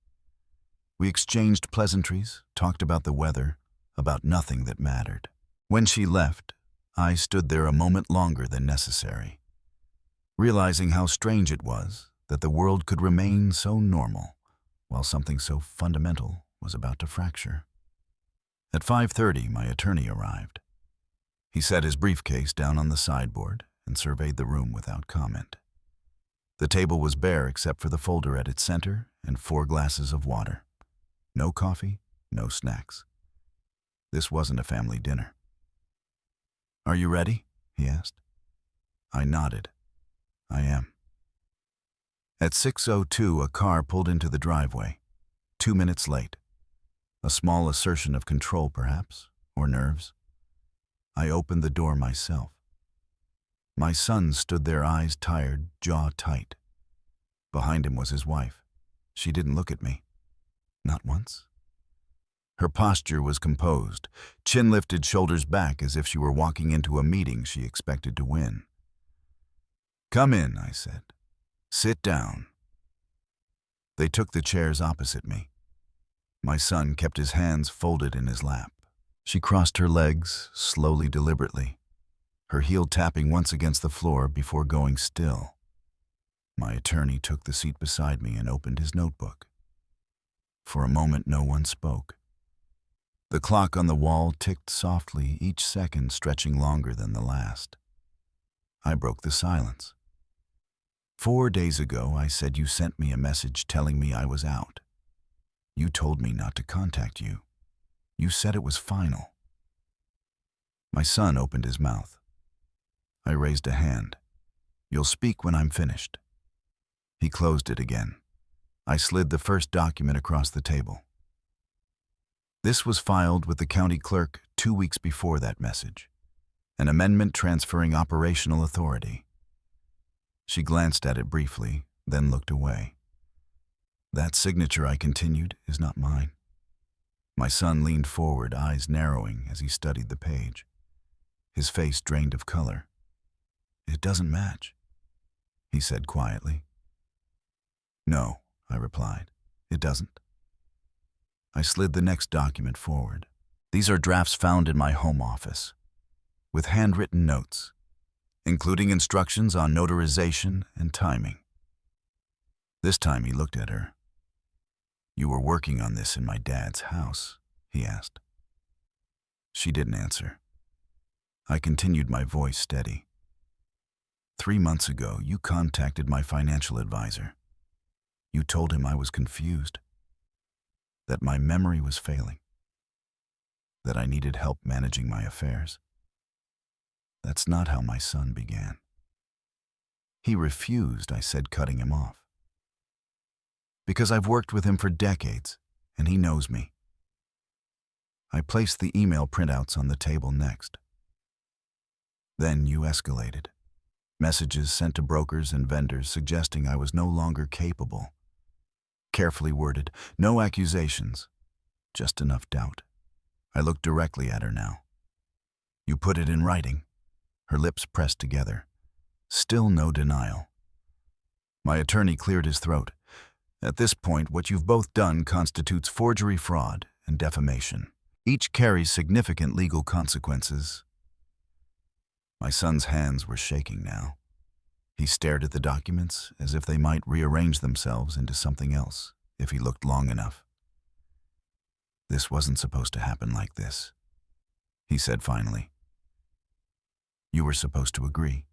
We exchanged pleasantries, talked about the weather, about nothing that mattered. When she left, I stood there a moment longer than necessary, realizing how strange it was that the world could remain so normal while something so fundamental was about to fracture. At 5:30, my attorney arrived. He set his briefcase down on the sideboard and surveyed the room without comment. The table was bare except for the folder at its center and 4 glasses of water. No coffee, no snacks. This wasn't a family dinner. "Are you ready?" he asked. I nodded. "I am." At 6:02, a car pulled into the driveway, 2 minutes late. A small assertion of control, perhaps, or nerves. I opened the door myself. My son stood there, eyes tired, jaw tight. Behind him was his wife. She didn't look at me. Not once. Her posture was composed, chin lifted, shoulders back, as if she were walking into a meeting she expected to win. "Come in," I said. "Sit down." They took the chairs opposite me. My son kept his hands folded in his lap. She crossed her legs, slowly, deliberately, her heel tapping once against the floor before going still. My attorney took the seat beside me and opened his notebook. For a moment, no one spoke. The clock on the wall ticked softly, each second stretching longer than the last. I broke the silence. 4 days ago, I said you sent me a message telling me I was out. You told me not to contact you. You said it was final. My son opened his mouth. I raised a hand. "You'll speak when I'm finished." He closed it again. I slid the first document across the table. This was filed with the county clerk 2 weeks before that message. An amendment transferring operational authority. She glanced at it briefly, then looked away. "That signature," I continued, "is not mine." My son leaned forward, eyes narrowing as he studied the page. His face drained of color. "It doesn't match," he said quietly. "No," I replied, "it doesn't." I slid the next document forward. "These are drafts found in my home office, with handwritten notes, including instructions on notarization and timing." This time he looked at her. "You were working on this in my dad's house?" he asked. She didn't answer. I continued, my voice steady. 3 months ago, you contacted my financial advisor. You told him I was confused, that my memory was failing, that I needed help managing my affairs. That's not how my son began." "He refused," I said, cutting him off. "Because I've worked with him for decades, and he knows me." I placed the email printouts on the table next. "Then you escalated. Messages sent to brokers and vendors suggesting I was no longer capable. Carefully worded, no accusations, just enough doubt." I looked directly at her now. "You put it in writing?" Her lips pressed together. Still no denial. My attorney cleared his throat. "At this point, what you've both done constitutes forgery, fraud, and defamation. Each carries significant legal consequences." My son's hands were shaking now. He stared at the documents as if they might rearrange themselves into something else if he looked long enough. "This wasn't supposed to happen like this," he said finally. "You were supposed to agree."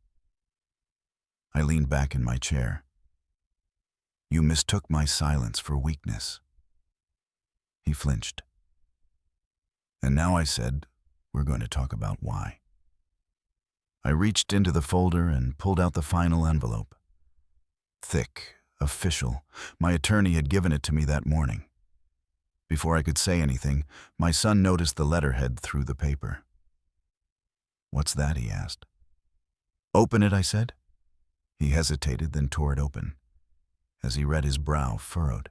I leaned back in my chair. "You mistook my silence for weakness." He flinched. "And now," I said, "we're going to talk about why." I reached into the folder and pulled out the final envelope. Thick, official. My attorney had given it to me that morning. Before I could say anything, my son noticed the letterhead through the paper. "What's that?" he asked. "Open it," I said. He hesitated, then tore it open. As he read, his brow furrowed.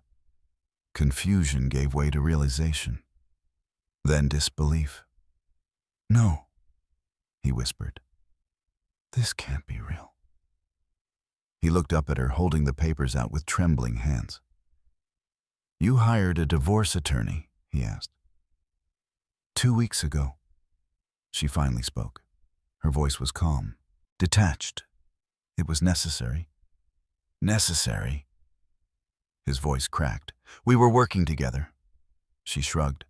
Confusion gave way to realization, then disbelief. "No," he whispered. "This can't be real." He looked up at her, holding the papers out with trembling hands. "You hired a divorce attorney?" he asked. 2 weeks ago." She finally spoke. Her voice was calm, detached. "It was necessary." "Necessary?" His voice cracked. "We were working together." She shrugged.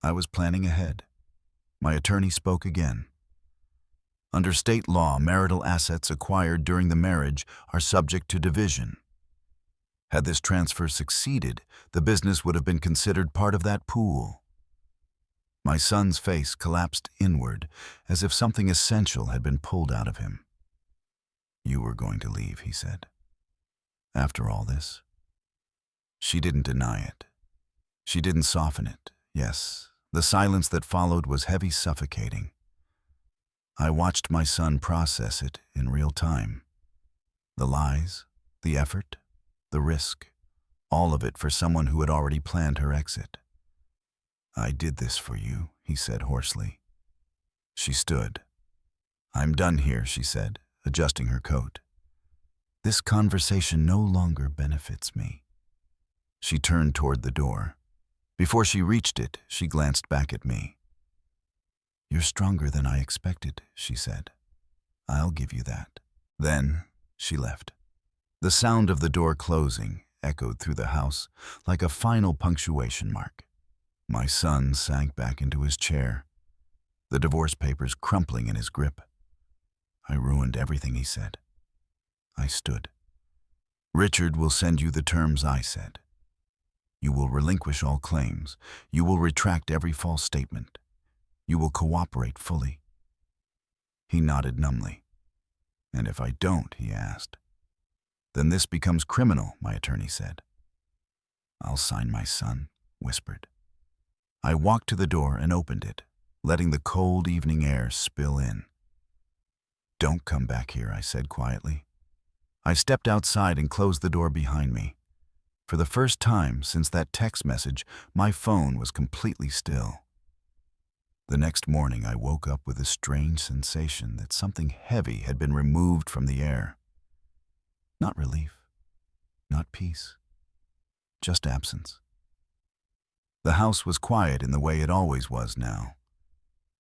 "I was planning ahead." My attorney spoke again. "Under state law, marital assets acquired during the marriage are subject to division. Had this transfer succeeded, the business would have been considered part of that pool." My son's face collapsed inward, as if something essential had been pulled out of him. "You were going to leave," he said. "After all this?" She didn't deny it. She didn't soften it. Yes, the silence that followed was heavy, suffocating. I watched my son process it in real time. The lies, the effort, the risk, all of it for someone who had already planned her exit. "I did this for you," he said hoarsely. She stood. "I'm done here," she said, adjusting her coat. "This conversation no longer benefits me." She turned toward the door. Before she reached it, she glanced back at me. "You're stronger than I expected," she said. "I'll give you that." Then she left. The sound of the door closing echoed through the house like a final punctuation mark. My son sank back into his chair, the divorce papers crumpling in his grip. "I ruined everything," he said. I stood. "Richard will send you the terms I said. You will relinquish all claims. You will retract every false statement. You will cooperate fully." He nodded numbly. "And if I don't?" he asked. "Then this becomes criminal," my attorney said. "I'll sign my son," whispered. I walked to the door and opened it, letting the cold evening air spill in. "Don't come back here," I said quietly. I stepped outside and closed the door behind me. For the first time since that text message, my phone was completely still. The next morning, I woke up with a strange sensation that something heavy had been removed from the air. Not relief, not peace, just absence. The house was quiet in the way it always was now,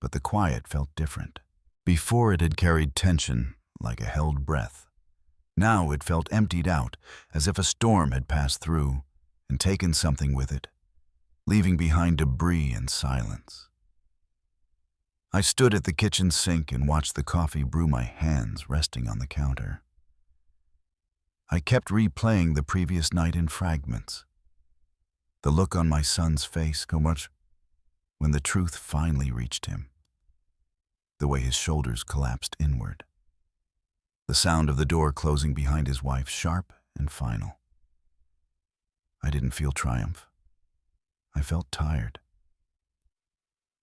but the quiet felt different. Before it had carried tension like a held breath. Now it felt emptied out, as if a storm had passed through and taken something with it, leaving behind debris and silence. I stood at the kitchen sink and watched the coffee brew, my hands resting on the counter. I kept replaying the previous night in fragments. The look on my son's face, when the truth finally reached him. The way his shoulders collapsed inward. The sound of the door closing behind his wife, sharp and final. I didn't feel triumph. I felt tired.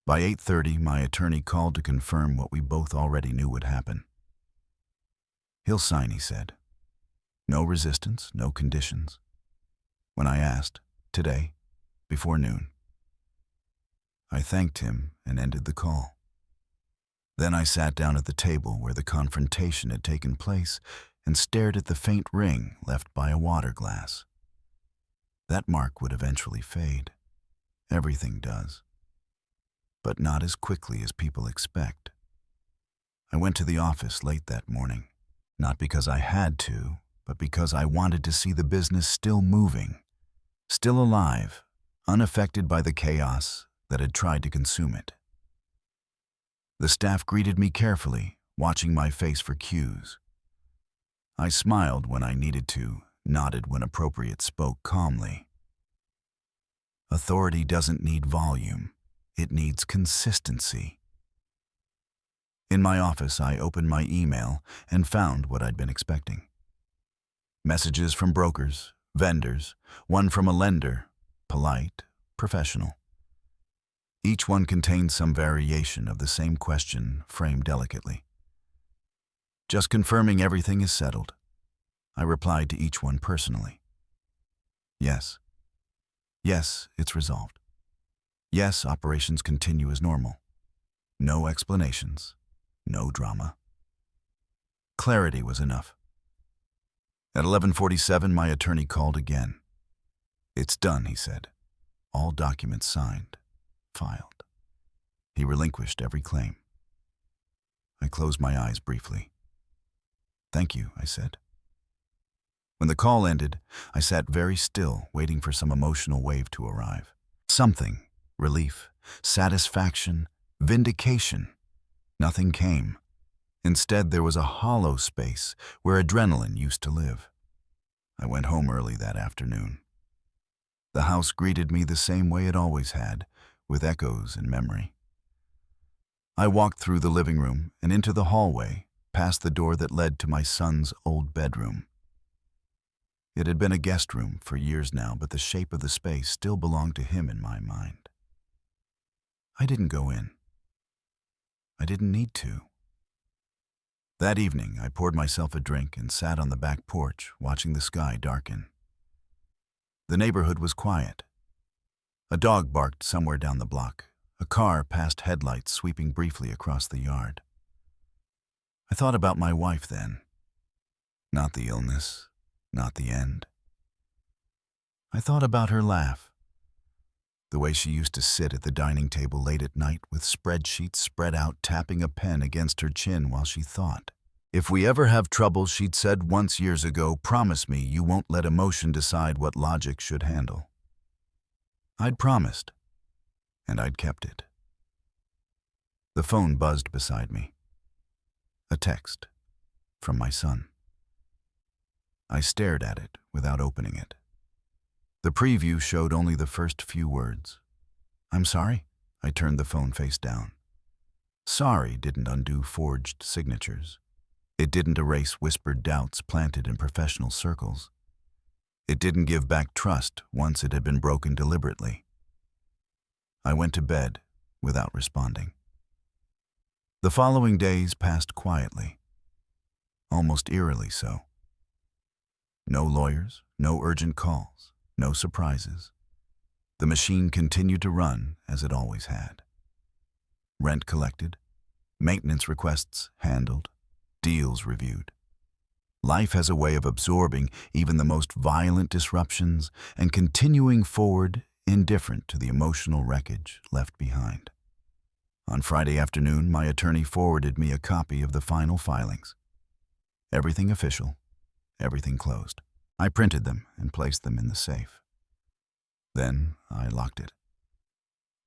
By 8:30, my attorney called to confirm what we both already knew would happen. "He'll sign," he said. "No resistance, no conditions." When I asked, "Today, before noon?" I thanked him and ended the call. Then I sat down at the table where the confrontation had taken place and stared at the faint ring left by a water glass. That mark would eventually fade. Everything does. But not as quickly as people expect. I went to the office late that morning, not because I had to, but because I wanted to see the business still moving, still alive, unaffected by the chaos that had tried to consume it. The staff greeted me carefully, watching my face for cues. I smiled when I needed to, nodded when appropriate, spoke calmly. Authority doesn't need volume. It needs consistency. In my office, I opened my email and found what I'd been expecting. Messages from brokers, vendors, one from a lender, polite, professional. Each one contained some variation of the same question, framed delicately. "Just confirming everything is settled." I replied to each one personally. "Yes. Yes, it's resolved. Yes, operations continue as normal. No explanations, no drama." Clarity was enough. At 11:47, my attorney called again. "It's done," he said. "All documents signed. Filed." He relinquished every claim. I closed my eyes briefly. "Thank you," I said. When the call ended, I sat very still, waiting for some emotional wave to arrive. Something, relief, satisfaction, vindication. Nothing came. Instead, there was a hollow space where adrenaline used to live. I went home early that afternoon. The house greeted me the same way it always had, with echoes and memory. I walked through the living room and into the hallway, past the door that led to my son's old bedroom. It had been a guest room for years now, but the shape of the space still belonged to him in my mind. I didn't go in. I didn't need to. That evening, I poured myself a drink and sat on the back porch, watching the sky darken. The neighborhood was quiet. A dog barked somewhere down the block. A car passed headlights sweeping briefly across the yard. I thought about my wife then. Not the illness, not the end. I thought about her laugh. The way she used to sit at the dining table late at night with spreadsheets spread out, tapping a pen against her chin while she thought. If we ever have trouble, she'd said once years ago, promise me you won't let emotion decide what logic should handle. I'd promised, and I'd kept it. The phone buzzed beside me. A text from my son. I stared at it without opening it. The preview showed only the first few words. I'm sorry. I turned the phone face down. Sorry didn't undo forged signatures. It didn't erase whispered doubts planted in professional circles. It didn't give back trust once it had been broken deliberately. I went to bed without responding. The following days passed quietly, almost eerily so. No lawyers, no urgent calls, no surprises. The machine continued to run as it always had. Rent collected, maintenance requests handled, deals reviewed. Life has a way of absorbing even the most violent disruptions and continuing forward indifferent to the emotional wreckage left behind. On Friday afternoon, my attorney forwarded me a copy of the final filings. Everything official, everything closed. I printed them and placed them in the safe. Then I locked it.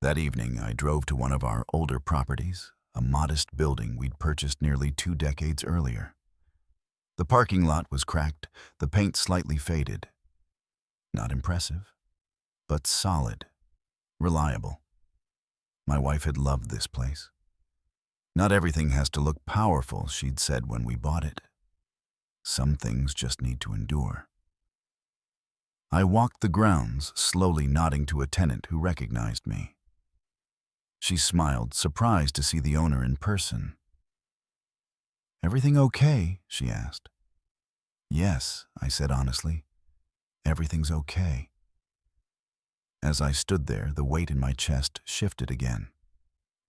That evening, I drove to one of our older properties, a modest building we'd purchased nearly 2 decades earlier. The parking lot was cracked, the paint slightly faded. Not impressive, but solid, reliable. My wife had loved this place. Not everything has to look powerful, she'd said when we bought it. Some things just need to endure. I walked the grounds, slowly nodding to a tenant who recognized me. She smiled, surprised to see the owner in person. Everything okay? She asked. Yes, I said honestly. Everything's okay. As I stood there, the weight in my chest shifted again.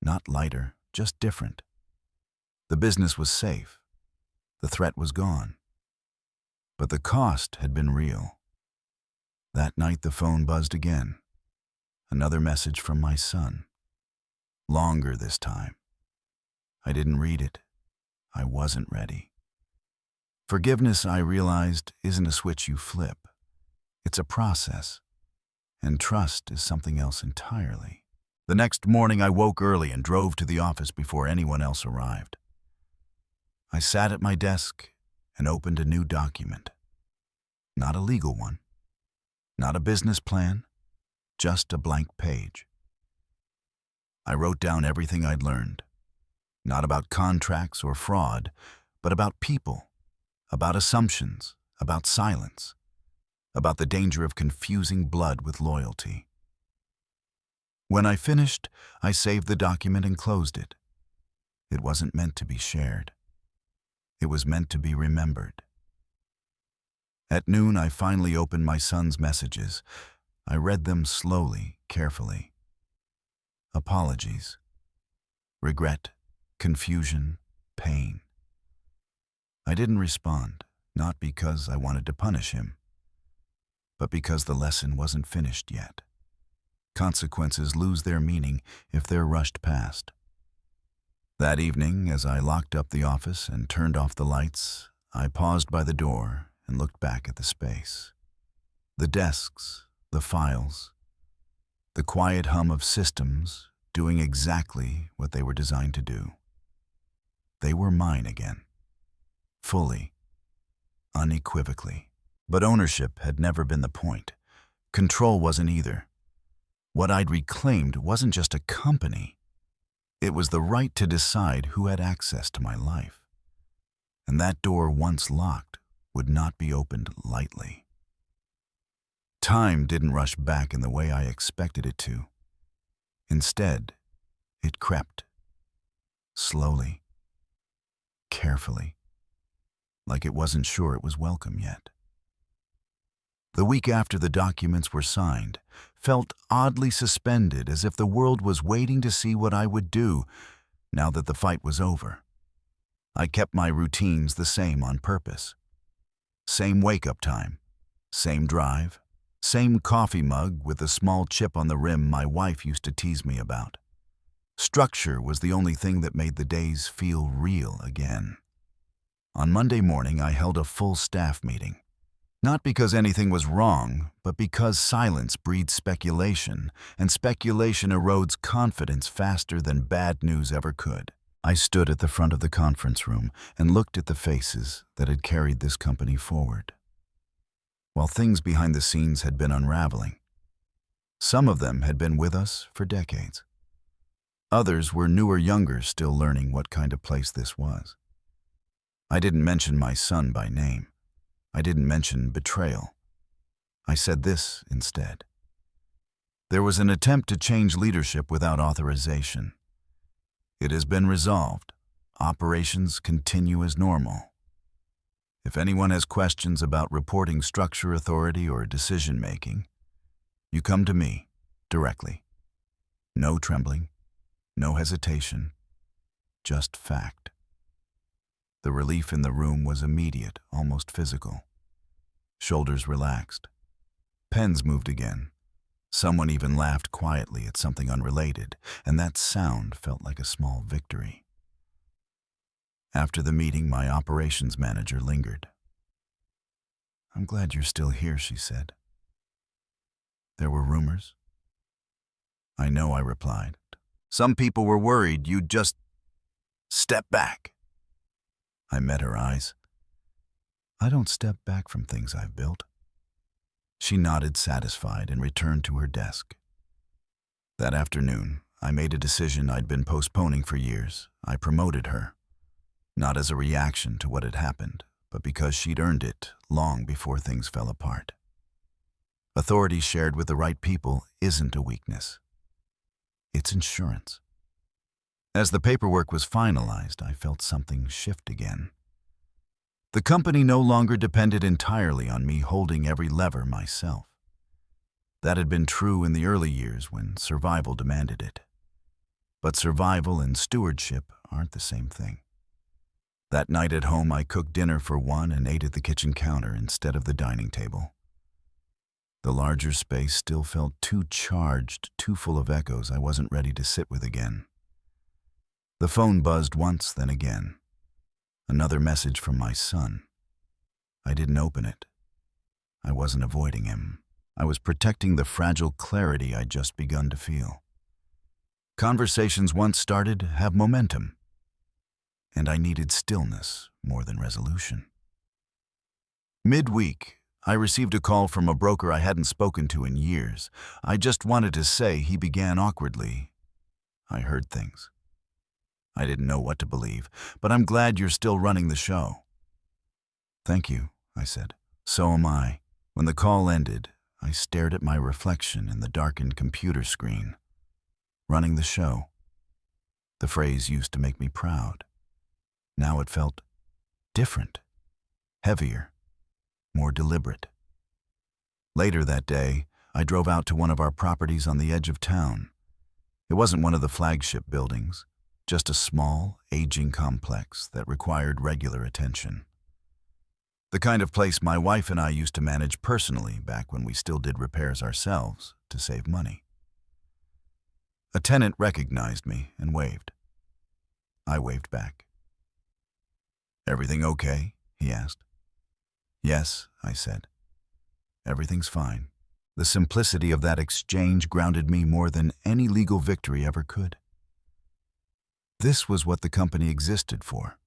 Not lighter, just different. The business was safe. The threat was gone. But the cost had been real. That night the phone buzzed again. Another message from my son. Longer this time. I didn't read it. I wasn't ready. Forgiveness, I realized, isn't a switch you flip. It's a process. And trust is something else entirely. The next morning I woke early and drove to the office before anyone else arrived. I sat at my desk and opened a new document. Not a legal one. Not a business plan. Just a blank page. I wrote down everything I'd learned. Not about contracts or fraud, but about people, about assumptions, about silence, about the danger of confusing blood with loyalty. When I finished, I saved the document and closed it. It wasn't meant to be shared. It was meant to be remembered. At noon, I finally opened my son's messages. I read them slowly, carefully. Apologies. Regret, confusion, pain. I didn't respond, not because I wanted to punish him, but because the lesson wasn't finished yet. Consequences lose their meaning if they're rushed past. That evening, as I locked up the office and turned off the lights, I paused by the door and looked back at the space. The desks, the files, the quiet hum of systems doing exactly what they were designed to do. They were mine again. Fully, unequivocally. But ownership had never been the point. Control wasn't either. What I'd reclaimed wasn't just a company. It was the right to decide who had access to my life. And that door, once locked, would not be opened lightly. Time didn't rush back in the way I expected it to. Instead, it crept. Slowly. Carefully. Like it wasn't sure it was welcome yet. The week after the documents were signed, felt oddly suspended, as if the world was waiting to see what I would do now that the fight was over. I kept my routines the same on purpose. Same wake-up time, same drive, same coffee mug with a small chip on the rim my wife used to tease me about. Structure was the only thing that made the days feel real again. On Monday morning, I held a full staff meeting. Not because anything was wrong, but because silence breeds speculation, and speculation erodes confidence faster than bad news ever could. I stood at the front of the conference room and looked at the faces that had carried this company forward. While things behind the scenes had been unraveling, some of them had been with us for decades. Others were newer younger, still learning what kind of place this was. I didn't mention my son by name. I didn't mention betrayal. I said this instead. There was an attempt to change leadership without authorization. It has been resolved. Operations continue as normal. If anyone has questions about reporting structure, authority, or decision-making, you come to me directly. No trembling, no hesitation, just fact. The relief in the room was immediate, almost physical. Shoulders relaxed. Pens moved again. Someone even laughed quietly at something unrelated, and that sound felt like a small victory. After the meeting, my operations manager lingered. "I'm glad you're still here," she said. "There were rumors?" "I know," I replied. "Some people were worried you'd just step back." I met her eyes. "I don't step back from things I've built." She nodded, satisfied, and returned to her desk. That afternoon, I made a decision I'd been postponing for years. I promoted her, not as a reaction to what had happened, but because she'd earned it long before things fell apart. Authority shared with the right people isn't a weakness. It's insurance. As the paperwork was finalized, I felt something shift again. The company no longer depended entirely on me holding every lever myself. That had been true in the early years when survival demanded it. But survival and stewardship aren't the same thing. That night at home, I cooked dinner for one and ate at the kitchen counter instead of the dining table. The larger space still felt too charged, too full of echoes I wasn't ready to sit with again. The phone buzzed once, then again. Another message from my son. I didn't open it. I wasn't avoiding him. I was protecting the fragile clarity I'd just begun to feel. Conversations once started have momentum, and I needed stillness more than resolution. Midweek, I received a call from a broker I hadn't spoken to in years. I just wanted to say, he began awkwardly. "I heard things. I didn't know what to believe, but I'm glad you're still running the show." "Thank you," I said. "So am I." When the call ended, I stared at my reflection in the darkened computer screen. Running the show. The phrase used to make me proud. Now it felt different, heavier, more deliberate. Later that day, I drove out to one of our properties on the edge of town. It wasn't one of the flagship buildings, just a small, aging complex that required regular attention. The kind of place my wife and I used to manage personally back when we still did repairs ourselves to save money. A tenant recognized me and waved. I waved back. "Everything okay?" he asked. "Yes," I said. "Everything's fine." The simplicity of that exchange grounded me more than any legal victory ever could. This was what the company existed for.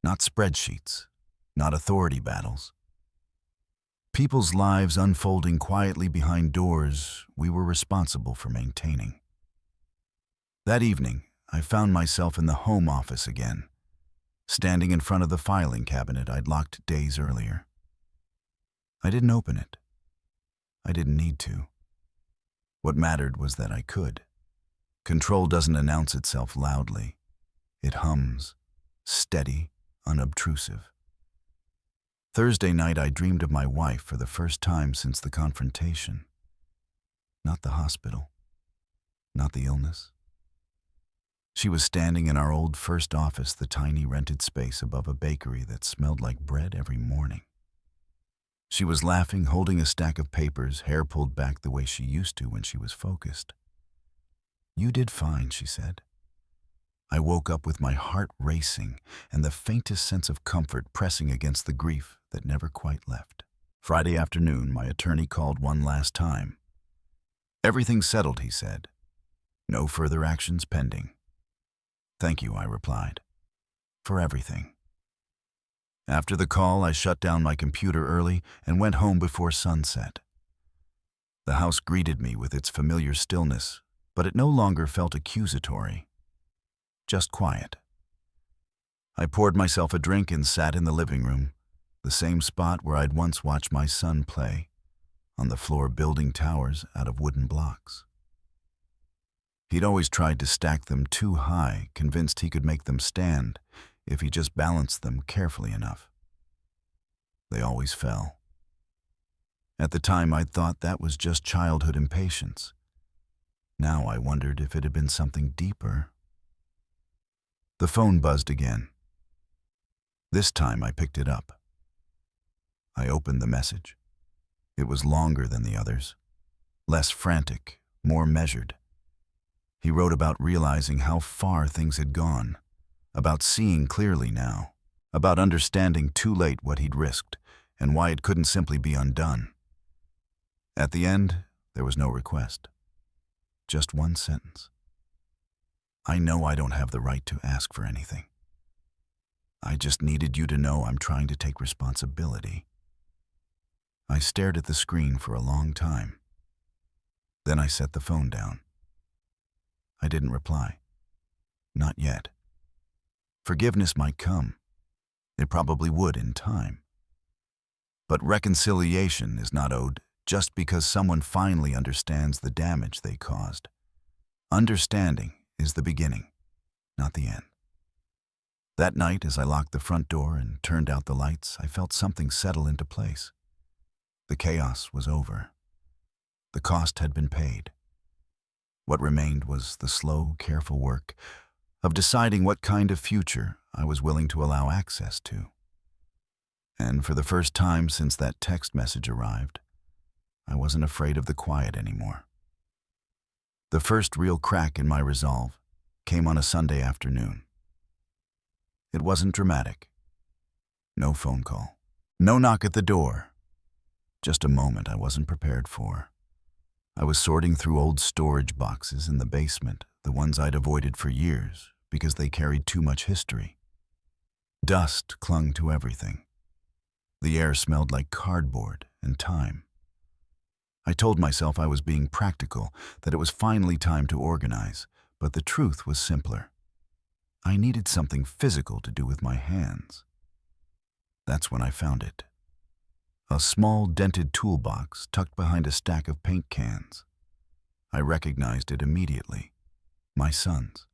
Not spreadsheets, not authority battles. People's lives unfolding quietly behind doors we were responsible for maintaining. That evening, I found myself in the home office again, standing in front of the filing cabinet I'd locked days earlier. I didn't open it. I didn't need to. What mattered was that I could. Control doesn't announce itself loudly. It hums, steady, unobtrusive. Thursday night, I dreamed of my wife for the first time since the confrontation. Not the hospital. Not the illness. She was standing in our old first office, the tiny rented space above a bakery that smelled like bread every morning. She was laughing, holding a stack of papers, hair pulled back the way she used to when she was focused. "You did fine," she said. I woke up with my heart racing and the faintest sense of comfort pressing against the grief that never quite left. Friday afternoon, my attorney called one last time. "Everything's settled," he said. "No further actions pending." "Thank you," I replied, "for everything." After the call, I shut down my computer early and went home before sunset. The house greeted me with its familiar stillness, but it no longer felt accusatory, just quiet. I poured myself a drink and sat in the living room, the same spot where I'd once watched my son play, on the floor building towers out of wooden blocks. He'd always tried to stack them too high, convinced he could make them stand if he just balanced them carefully enough. They always fell. At the time, I'd thought that was just childhood impatience. Now I wondered if it had been something deeper. The phone buzzed again. This time I picked it up. I opened the message. It was longer than the others, less frantic, more measured. He wrote about realizing how far things had gone, about seeing clearly now, about understanding too late what he'd risked and why it couldn't simply be undone. At the end, there was no request, just one sentence. "I know I don't have the right to ask for anything. I just needed you to know I'm trying to take responsibility." I stared at the screen for a long time. Then I set the phone down. I didn't reply. Not yet. Forgiveness might come. It probably would in time. But reconciliation is not owed just because someone finally understands the damage they caused. Understanding is the beginning, not the end. That night, as I locked the front door and turned out the lights, I felt something settle into place. The chaos was over. The cost had been paid. What remained was the slow, careful work of deciding what kind of future I was willing to allow access to. And for the first time since that text message arrived, I wasn't afraid of the quiet anymore. The first real crack in my resolve came on a Sunday afternoon. It wasn't dramatic. No phone call. No knock at the door. Just a moment I wasn't prepared for. I was sorting through old storage boxes in the basement, the ones I'd avoided for years because they carried too much history. Dust clung to everything. The air smelled like cardboard and time. I told myself I was being practical, that it was finally time to organize, but the truth was simpler. I needed something physical to do with my hands. That's when I found it. A small dented toolbox tucked behind a stack of paint cans. I recognized it immediately. My son's.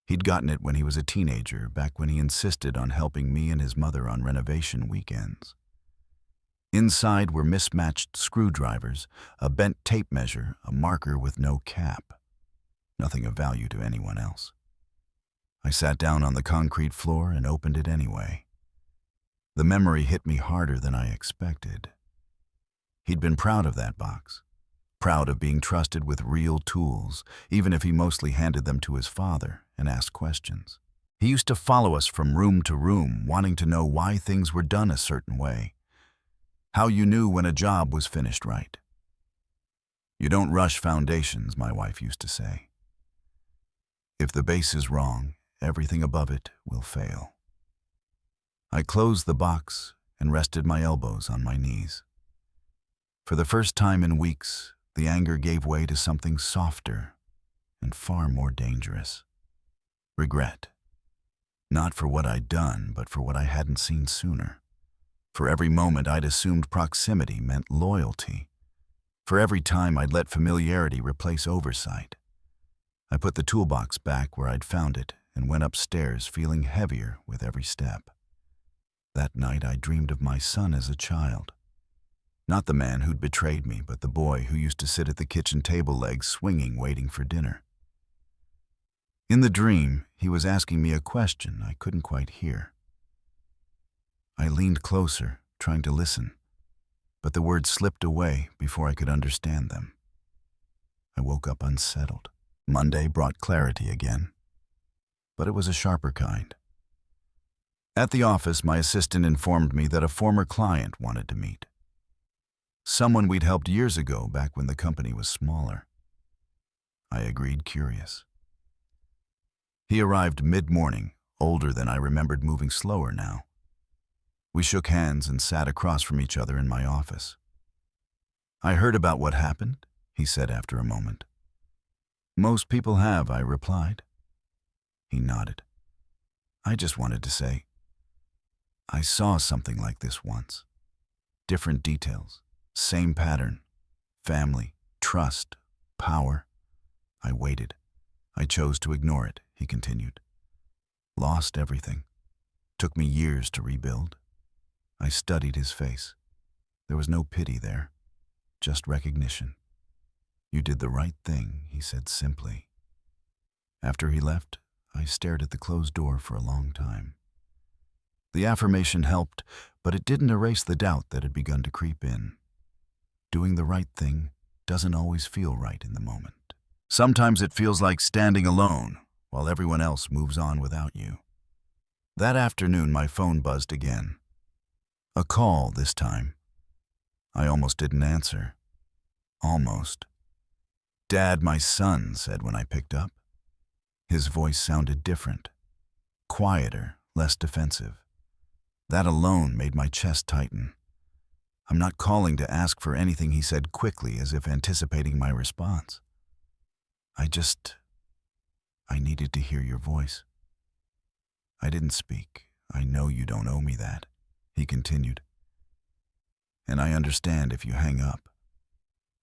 He'd gotten it when he was a teenager, back when he insisted on helping me and his mother on renovation weekends. Inside were mismatched screwdrivers, a bent tape measure, a marker with no cap. Nothing of value to anyone else. I sat down on the concrete floor and opened it anyway. The memory hit me harder than I expected. He'd been proud of that box, proud of being trusted with real tools, even if he mostly handed them to his father and asked questions. He used to follow us from room to room, wanting to know why things were done a certain way, how you knew when a job was finished right. "You don't rush foundations," my wife used to say. "If the base is wrong, everything above it will fail." I closed the box and rested my elbows on my knees. For the first time in weeks, the anger gave way to something softer and far more dangerous. Regret. Not for what I'd done, but for what I hadn't seen sooner. For every moment I'd assumed proximity meant loyalty. For every time I'd let familiarity replace oversight. I put the toolbox back where I'd found it and went upstairs feeling heavier with every step. That night I dreamed of my son as a child. Not the man who'd betrayed me, but the boy who used to sit at the kitchen table, legs swinging, waiting for dinner. In the dream, he was asking me a question I couldn't quite hear. I leaned closer, trying to listen, but the words slipped away before I could understand them. I woke up unsettled. Monday brought clarity again, but it was a sharper kind. At the office, my assistant informed me that a former client wanted to meet. Someone we'd helped years ago, back when the company was smaller. I agreed, curious. He arrived mid-morning, older than I remembered, moving slower now. We shook hands and sat across from each other in my office. "I heard about what happened," he said after a moment. "Most people have," I replied. He nodded. "I just wanted to say, I saw something like this once. Different details, same pattern. Family, trust, power. I waited. I chose to ignore it," he continued. "Lost everything. Took me years to rebuild." I studied his face. There was no pity there, just recognition. "You did the right thing," he said simply. After he left, I stared at the closed door for a long time. The affirmation helped, but it didn't erase the doubt that had begun to creep in. Doing the right thing doesn't always feel right in the moment. Sometimes it feels like standing alone while everyone else moves on without you. That afternoon, my phone buzzed again. A call this time. I almost didn't answer. Almost. "Dad, my son," said when I picked up. His voice sounded different. Quieter, less defensive. That alone made my chest tighten. "I'm not calling to ask for anything," he said quickly, as if anticipating my response. I needed to hear your voice." I didn't speak. "I know you don't owe me that," he continued. "And I understand if you hang up.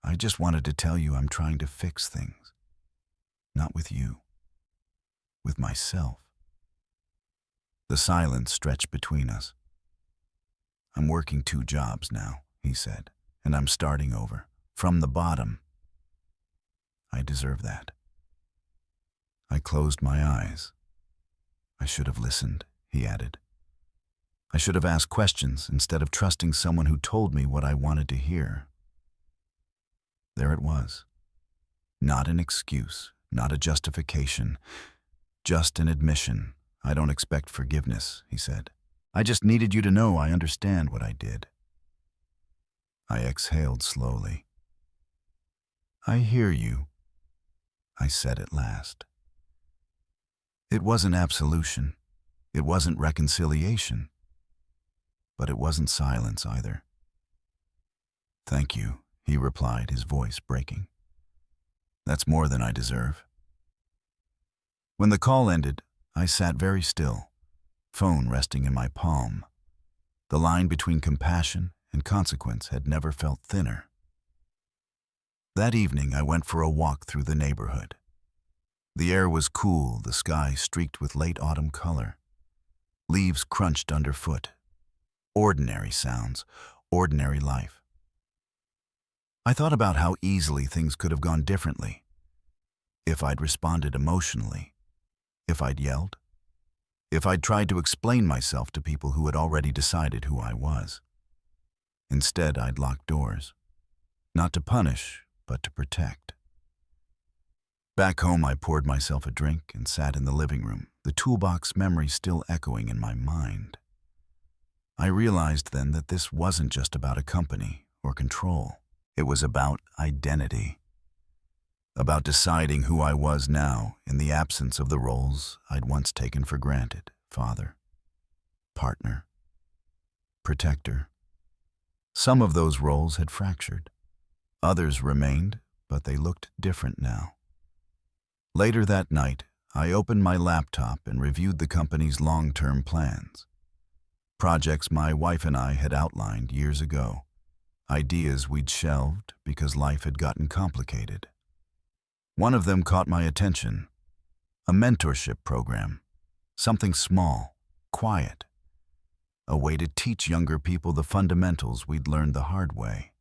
I just wanted to tell you I'm trying to fix things. Not with you. With myself." The silence stretched between us. "I'm working 2 jobs now," he said, "and I'm starting over, from the bottom. I deserve that." I closed my eyes. "I should have listened," he added. "I should have asked questions instead of trusting someone who told me what I wanted to hear." There it was. Not an excuse, not a justification, just an admission. "I don't expect forgiveness," he said. "I just needed you to know I understand what I did." I exhaled slowly. "I hear you," I said at last. It wasn't absolution. It wasn't reconciliation. But it wasn't silence either. "Thank you," he replied, his voice breaking. "That's more than I deserve." When the call ended, I sat very still, phone resting in my palm. The line between compassion and consequence had never felt thinner. That evening, I went for a walk through the neighborhood. The air was cool, the sky streaked with late autumn color. Leaves crunched underfoot. Ordinary sounds, ordinary life. I thought about how easily things could have gone differently. If I'd responded emotionally. If I'd yelled. If I'd tried to explain myself to people who had already decided who I was. Instead, I'd locked doors. Not to punish, but to protect. Back home, I poured myself a drink and sat in the living room, the toolbox memory still echoing in my mind. I realized then that this wasn't just about a company or control. It was about identity. About deciding who I was now in the absence of the roles I'd once taken for granted. Father, partner, protector. Some of those roles had fractured. Others remained, but they looked different now. Later that night, I opened my laptop and reviewed the company's long-term plans. Projects my wife and I had outlined years ago. Ideas we'd shelved because life had gotten complicated. One of them caught my attention. A mentorship program. Something small, quiet. A way to teach younger people the fundamentals we'd learned the hard way.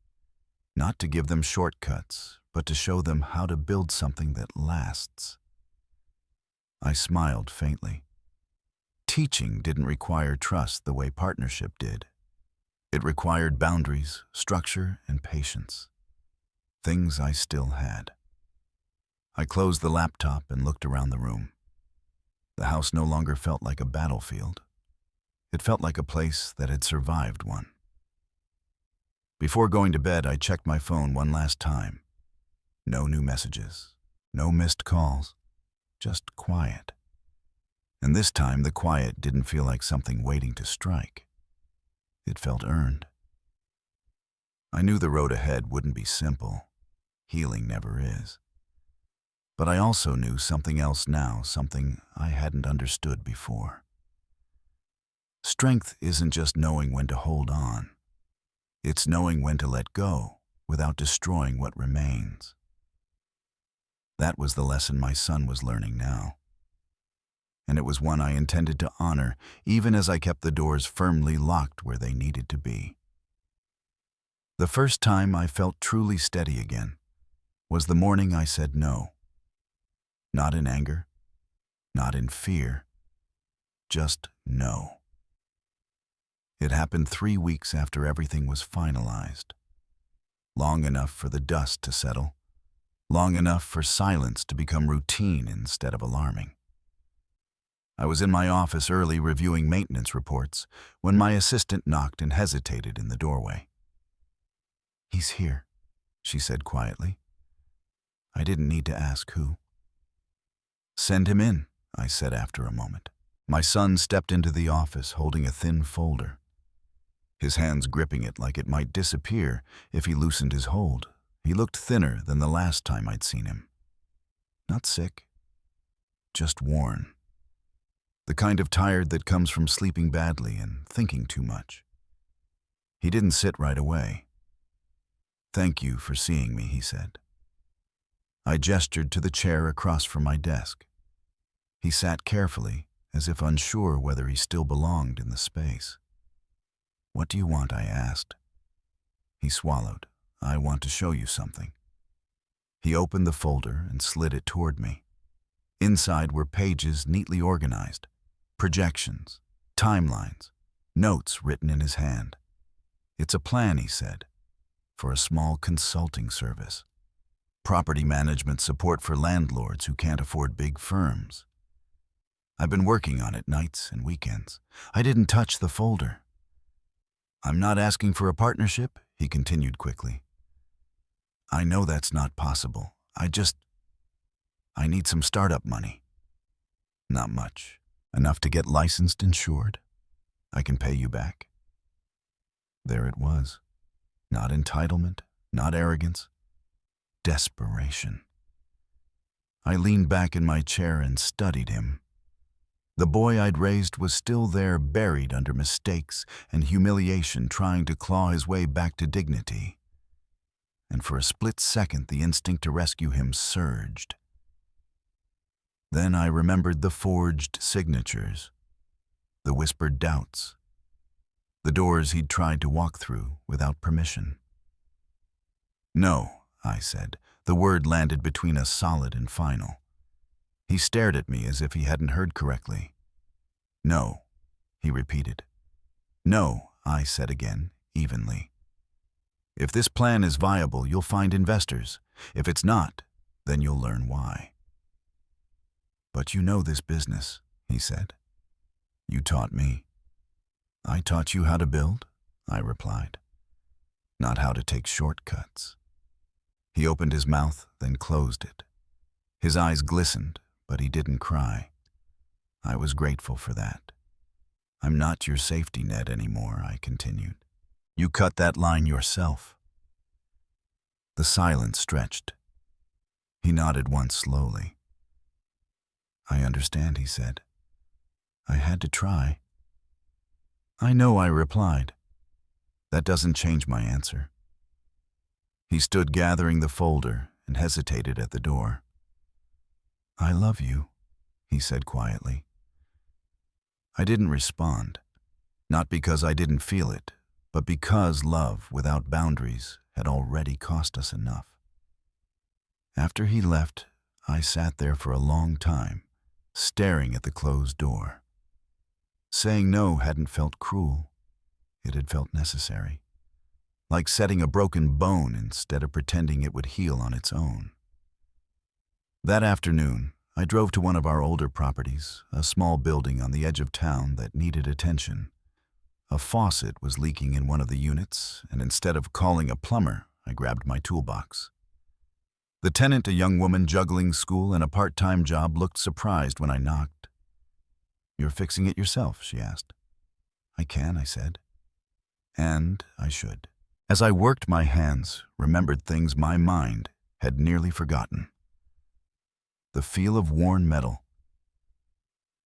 Not to give them shortcuts, but to show them how to build something that lasts. I smiled faintly. Teaching didn't require trust the way partnership did. It required boundaries, structure, and patience. Things I still had. I closed the laptop and looked around the room. The house no longer felt like a battlefield. It felt like a place that had survived one. Before going to bed, I checked my phone one last time. No new messages, no missed calls, just quiet. And this time, the quiet didn't feel like something waiting to strike. It felt earned. I knew the road ahead wouldn't be simple. Healing never is. But I also knew something else now, something I hadn't understood before. Strength isn't just knowing when to hold on. It's knowing when to let go without destroying what remains. That was the lesson my son was learning now. And it was one I intended to honor, even as I kept the doors firmly locked where they needed to be. The first time I felt truly steady again was the morning I said no. Not in anger, not in fear, just no. It happened 3 weeks after everything was finalized. Long enough for the dust to settle, long enough for silence to become routine instead of alarming. I was in my office early reviewing maintenance reports when my assistant knocked and hesitated in the doorway. "He's here," she said quietly. I didn't need to ask who. "Send him in," I said after a moment. My son stepped into the office holding a thin folder, his hands gripping it like it might disappear if he loosened his hold. He looked thinner than the last time I'd seen him. Not sick, just worn. The kind of tired that comes from sleeping badly and thinking too much. He didn't sit right away. "Thank you for seeing me," he said. I gestured to the chair across from my desk. He sat carefully, as if unsure whether he still belonged in the space. "What do you want?" I asked. He swallowed. "I want to show you something." He opened the folder and slid it toward me. Inside were pages neatly organized, projections, timelines, notes written in his hand. "It's a plan," he said, "for a small consulting service. Property management support for landlords who can't afford big firms. I've been working on it nights and weekends." I didn't touch the folder. "I'm not asking for a partnership," he continued quickly. "I know that's not possible. I need some startup money. Not much. Enough to get licensed, insured. I can pay you back." There it was. Not entitlement, not arrogance. Desperation. I leaned back in my chair and studied him. The boy I'd raised was still there, buried under mistakes and humiliation, trying to claw his way back to dignity. And for a split second, the instinct to rescue him surged. Then I remembered the forged signatures, the whispered doubts, the doors he'd tried to walk through without permission. "No," I said. The word landed between us solid and final. He stared at me as if he hadn't heard correctly. "No," he repeated. "No," I said again, evenly. "If this plan is viable, you'll find investors. If it's not, then you'll learn why." "But you know this business," he said. "You taught me." "I taught you how to build," I replied. "Not how to take shortcuts." He opened his mouth, then closed it. His eyes glistened, but he didn't cry. I was grateful for that. "I'm not your safety net anymore," I continued. "You cut that line yourself." The silence stretched. He nodded once slowly. "I understand," he said. "I had to try." "I know," I replied. "That doesn't change my answer." He stood gathering the folder and hesitated at the door. "I love you," he said quietly. I didn't respond, not because I didn't feel it, but because love without boundaries had already cost us enough. After he left, I sat there for a long time, staring at the closed door. Saying no hadn't felt cruel. It had felt necessary. Like setting a broken bone instead of pretending it would heal on its own. That afternoon, I drove to one of our older properties, a small building on the edge of town that needed attention. A faucet was leaking in one of the units, and instead of calling a plumber, I grabbed my toolbox. The tenant, a young woman juggling school and a part-time job, looked surprised when I knocked. "You're fixing it yourself?" she asked. "I can," I said. And I should. As I worked, my hands remembered things my mind had nearly forgotten. The feel of worn metal.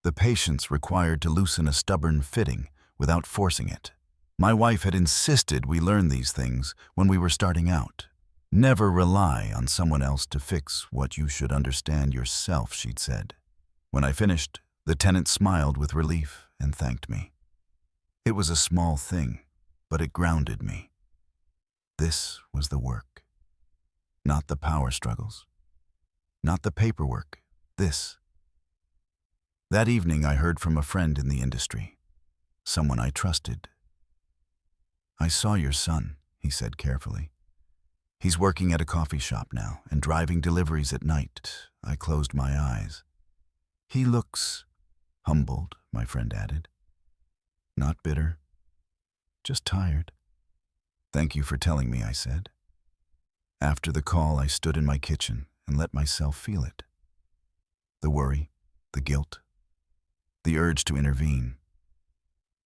The patience required to loosen a stubborn fitting without forcing it. My wife had insisted we learn these things when we were starting out. "Never rely on someone else to fix what you should understand yourself," she'd said. When I finished, the tenant smiled with relief and thanked me. It was a small thing, but it grounded me. This was the work. Not the power struggles. Not the paperwork. This. That evening I heard from a friend in the industry. Someone I trusted. "I saw your son," he said carefully. "He's working at a coffee shop now and driving deliveries at night." I closed my eyes. "He looks humbled," my friend added. "Not bitter. Just tired." "Thank you for telling me," I said. After the call, I stood in my kitchen and let myself feel it. The worry, the guilt, the urge to intervene.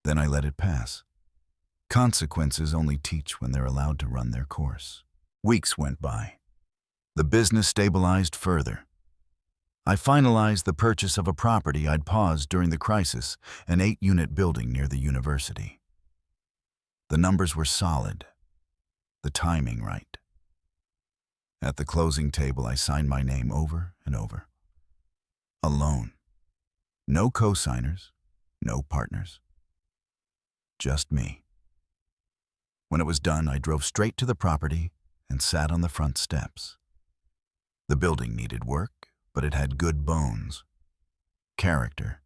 Then I let it pass. Consequences only teach when they're allowed to run their course. Weeks went by. The business stabilized further. I finalized the purchase of a property I'd paused during the crisis, an 8-unit building near the university. The numbers were solid, the timing right. At the closing table, I signed my name over and over. Alone. No co-signers, no partners. Just me. When it was done, I drove straight to the property and sat on the front steps. The building needed work, but it had good bones. Character.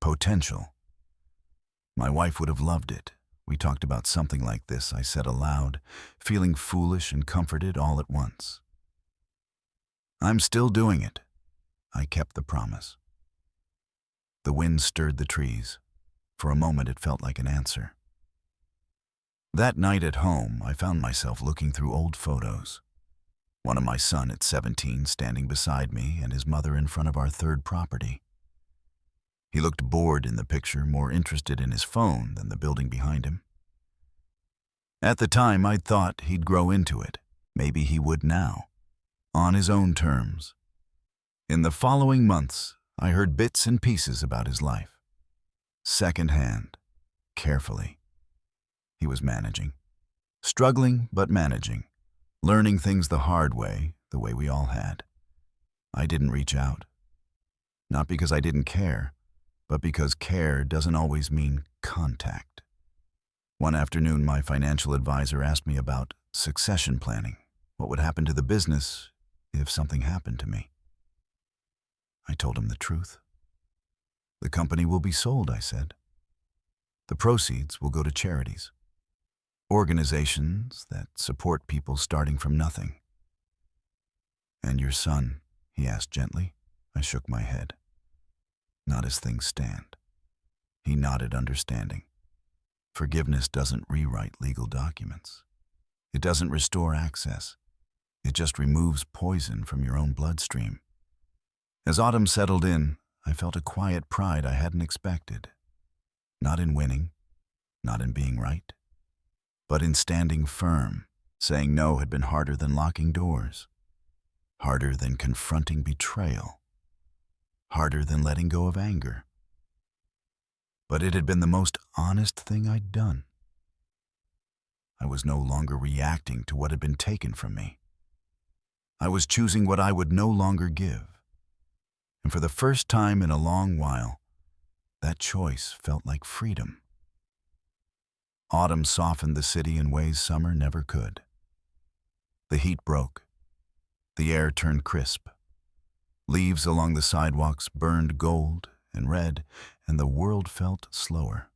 Potential. My wife would have loved it. We talked about something like this, I said aloud, feeling foolish and comforted all at once. "I'm still doing it." I kept the promise. The wind stirred the trees. For a moment it felt like an answer. That night at home, I found myself looking through old photos. One of my son at 17 standing beside me and his mother in front of our third property. He looked bored in the picture, more interested in his phone than the building behind him. At the time, I'd thought he'd grow into it. Maybe he would now. On his own terms. In the following months, I heard bits and pieces about his life. Secondhand. Carefully. He was managing. Struggling, but managing. Learning things the hard way, the way we all had. I didn't reach out. Not because I didn't care, but because care doesn't always mean contact. One afternoon, my financial advisor asked me about succession planning. What would happen to the business if something happened to me? I told him the truth. "The company will be sold," I said. "The proceeds will go to charities. Organizations that support people starting from nothing." "And your son?" he asked gently. I shook my head. "Not as things stand." He nodded, understanding. Forgiveness doesn't rewrite legal documents. It doesn't restore access. It just removes poison from your own bloodstream. As autumn settled in, I felt a quiet pride I hadn't expected. Not in winning, not in being right, but in standing firm. Saying no had been harder than locking doors, harder than confronting betrayal, harder than letting go of anger. But it had been the most honest thing I'd done. I was no longer reacting to what had been taken from me. I was choosing what I would no longer give. And for the first time in a long while, that choice felt like freedom. Autumn softened the city in ways summer never could. The heat broke. The air turned crisp. Leaves along the sidewalks burned gold and red, and the world felt slower,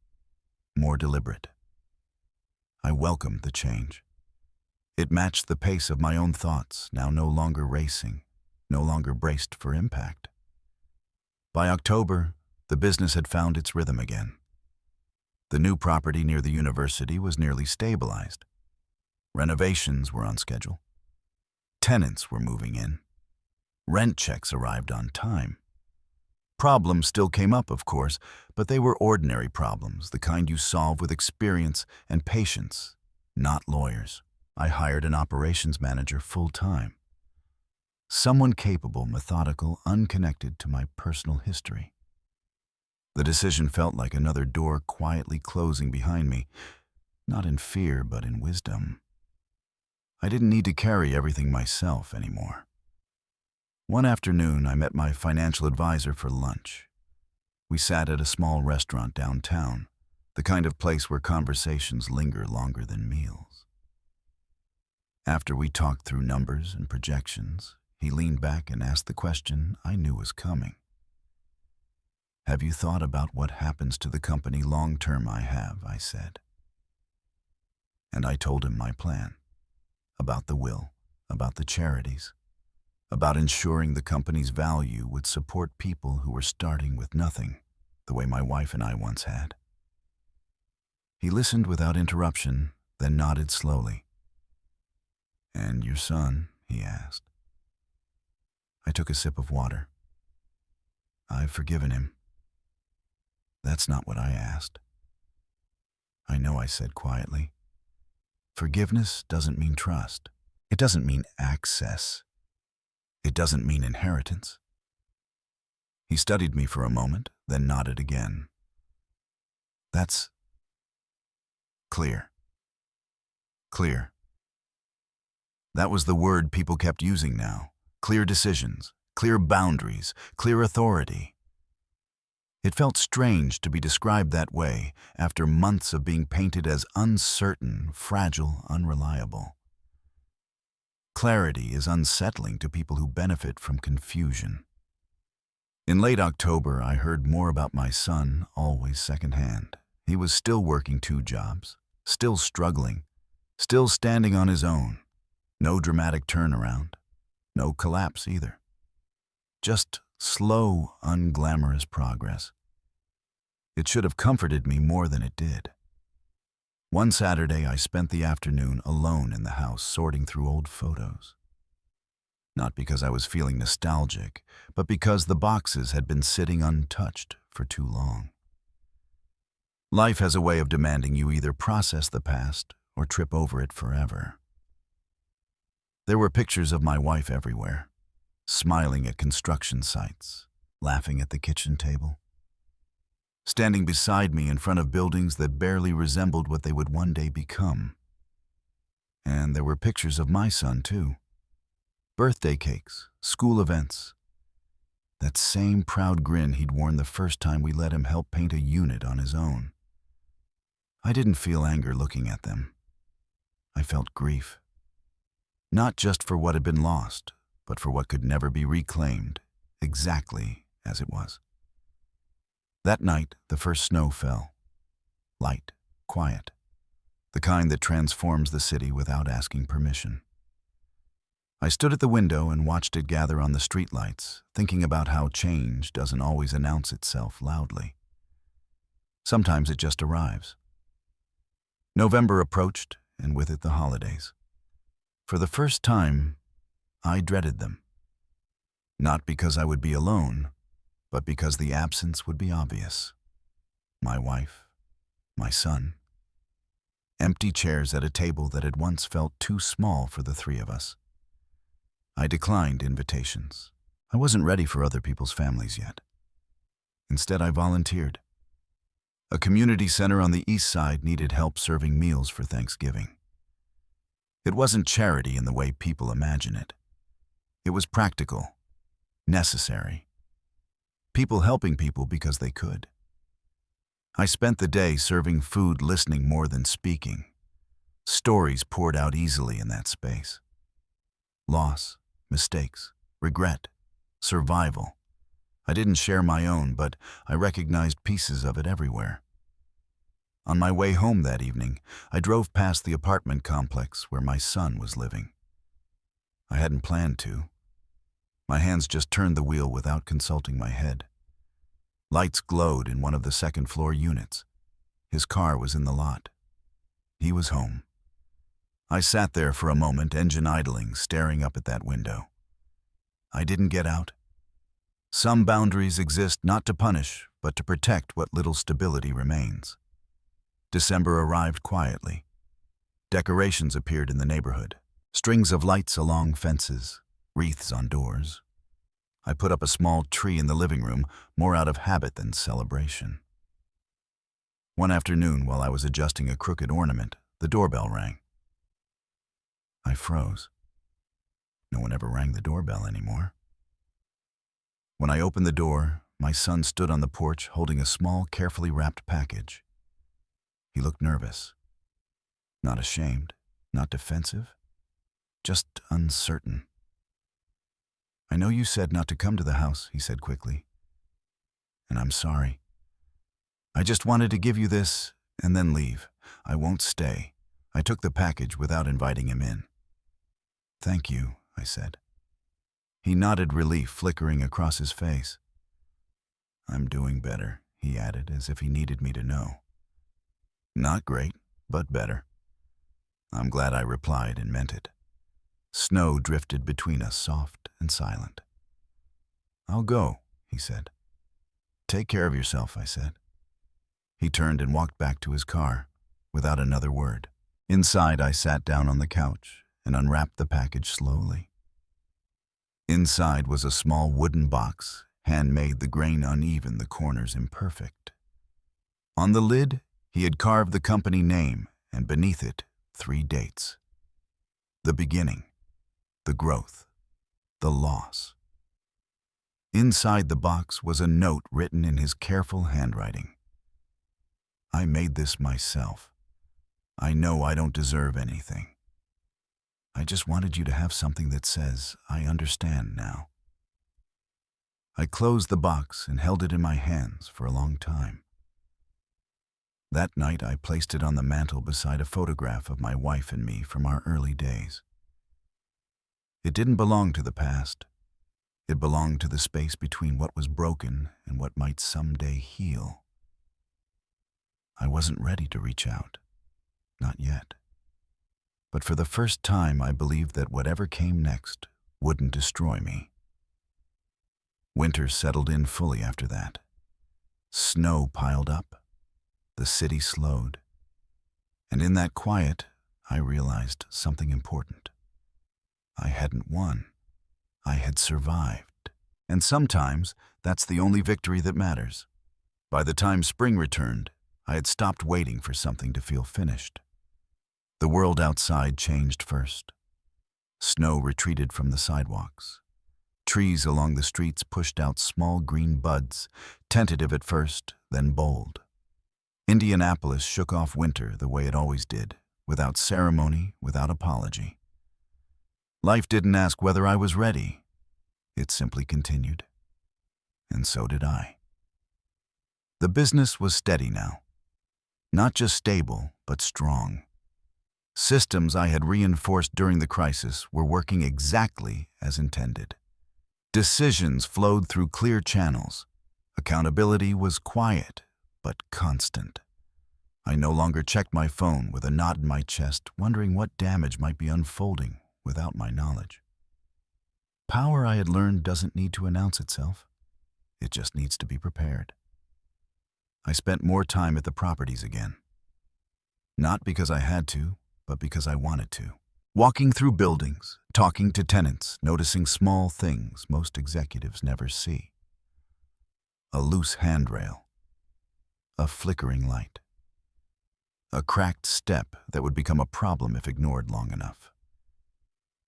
more deliberate. I welcomed the change. It matched the pace of my own thoughts, now no longer racing, no longer braced for impact. By October, the business had found its rhythm again. The new property near the university was nearly stabilized. Renovations were on schedule. Tenants were moving in. Rent checks arrived on time. Problems still came up, of course, but they were ordinary problems, the kind you solve with experience and patience, not lawyers. I hired an operations manager full-time. Someone capable, methodical, unconnected to my personal history. The decision felt like another door quietly closing behind me, not in fear, but in wisdom. I didn't need to carry everything myself anymore. One afternoon, I met my financial advisor for lunch. We sat at a small restaurant downtown, the kind of place where conversations linger longer than meals. After we talked through numbers and projections, he leaned back and asked the question I knew was coming. "Have you thought about what happens to the company long-term?" "I have," I said. And I told him my plan. About the will, about the charities, about ensuring the company's value would support people who were starting with nothing, the way my wife and I once had. He listened without interruption, then nodded slowly. "And your son?" he asked. I took a sip of water. "I've forgiven him." "That's not what I asked." "I know," I said quietly. "Forgiveness doesn't mean trust. It doesn't mean access. It doesn't mean inheritance." He studied me for a moment, then nodded again. "That's clear." Clear. That was the word people kept using now. Clear decisions, clear boundaries, clear authority. It felt strange to be described that way after months of being painted as uncertain, fragile, unreliable. Clarity is unsettling to people who benefit from confusion. In late October, I heard more about my son, always secondhand. He was still working 2 jobs, still struggling, still standing on his own. No dramatic turnaround, no collapse either. Just slow, unglamorous progress. It should have comforted me more than it did. One Saturday, I spent the afternoon alone in the house sorting through old photos. Not because I was feeling nostalgic, but because the boxes had been sitting untouched for too long. Life has a way of demanding you either process the past or trip over it forever. There were pictures of my wife everywhere, smiling at construction sites, laughing at the kitchen table, standing beside me in front of buildings that barely resembled what they would one day become. And there were pictures of my son, too. Birthday cakes, school events. That same proud grin he'd worn the first time we let him help paint a unit on his own. I didn't feel anger looking at them. I felt grief. Not just for what had been lost, but for what could never be reclaimed, exactly as it was. That night, the first snow fell. Light, quiet. The kind that transforms the city without asking permission. I stood at the window and watched it gather on the streetlights, thinking about how change doesn't always announce itself loudly. Sometimes it just arrives. November approached, and with it the holidays. For the first time, I dreaded them. Not because I would be alone, but because the absence would be obvious. My wife, my son. Empty chairs at a table that had once felt too small for the 3 of us. I declined invitations. I wasn't ready for other people's families yet. Instead, I volunteered. A community center on the east side needed help serving meals for Thanksgiving. It wasn't charity in the way people imagine it. It was practical, necessary. People helping people because they could. I spent the day serving food, listening more than speaking. Stories poured out easily in that space. Loss, mistakes, regret, survival. I didn't share my own, but I recognized pieces of it everywhere. On my way home that evening, I drove past the apartment complex where my son was living. I hadn't planned to. My hands just turned the wheel without consulting my head. Lights glowed in one of the second-floor units. His car was in the lot. He was home. I sat there for a moment, engine idling, staring up at that window. I didn't get out. Some boundaries exist not to punish, but to protect what little stability remains. December arrived quietly. Decorations appeared in the neighborhood. Strings of lights along fences, wreaths on doors. I put up a small tree in the living room, more out of habit than celebration. One afternoon, while I was adjusting a crooked ornament, the doorbell rang. I froze. No one ever rang the doorbell anymore. When I opened the door, my son stood on the porch holding a small, carefully wrapped package. He looked nervous. Not ashamed, not defensive, just uncertain. "I know you said not to come to the house," he said quickly. "And I'm sorry. I just wanted to give you this and then leave. I won't stay." I took the package without inviting him in. "Thank you," I said. He nodded, relief flickering across his face. "I'm doing better," he added, as if he needed me to know. "Not great, but better." I'm glad I replied and meant it. Snow drifted between us, soft and silent. "I'll go," he said. "Take care of yourself," I said. He turned and walked back to his car, without another word. Inside, I sat down on the couch and unwrapped the package slowly. Inside was a small wooden box, handmade, the grain uneven, the corners imperfect. On the lid, he had carved the company name, and beneath it, 3 dates. The beginning, the growth, the loss. Inside the box was a note written in his careful handwriting. "I made this myself. I know I don't deserve anything. I just wanted you to have something that says, I understand now." I closed the box and held it in my hands for a long time. That night, I placed it on the mantel beside a photograph of my wife and me from our early days. It didn't belong to the past. It belonged to the space between what was broken and what might someday heal. I wasn't ready to reach out. Not yet. But for the first time, I believed that whatever came next wouldn't destroy me. Winter settled in fully after that. Snow piled up. The city slowed. And in that quiet, I realized something important. I hadn't won. I had survived. And sometimes, that's the only victory that matters. By the time spring returned, I had stopped waiting for something to feel finished. The world outside changed first. Snow retreated from the sidewalks. Trees along the streets pushed out small green buds, tentative at first, then bold. Indianapolis shook off winter the way it always did, without ceremony, without apology. Life didn't ask whether I was ready. It simply continued. And so did I. The business was steady now. Not just stable, but strong. Systems I had reinforced during the crisis were working exactly as intended. Decisions flowed through clear channels. Accountability was quiet, but constant. I no longer checked my phone with a knot in my chest, wondering what damage might be unfolding without my knowledge. Power, I had learned, doesn't need to announce itself. It just needs to be prepared. I spent more time at the properties again. Not because I had to, but because I wanted to. Walking through buildings, talking to tenants, noticing small things most executives never see. A loose handrail. A flickering light. A cracked step that would become a problem if ignored long enough.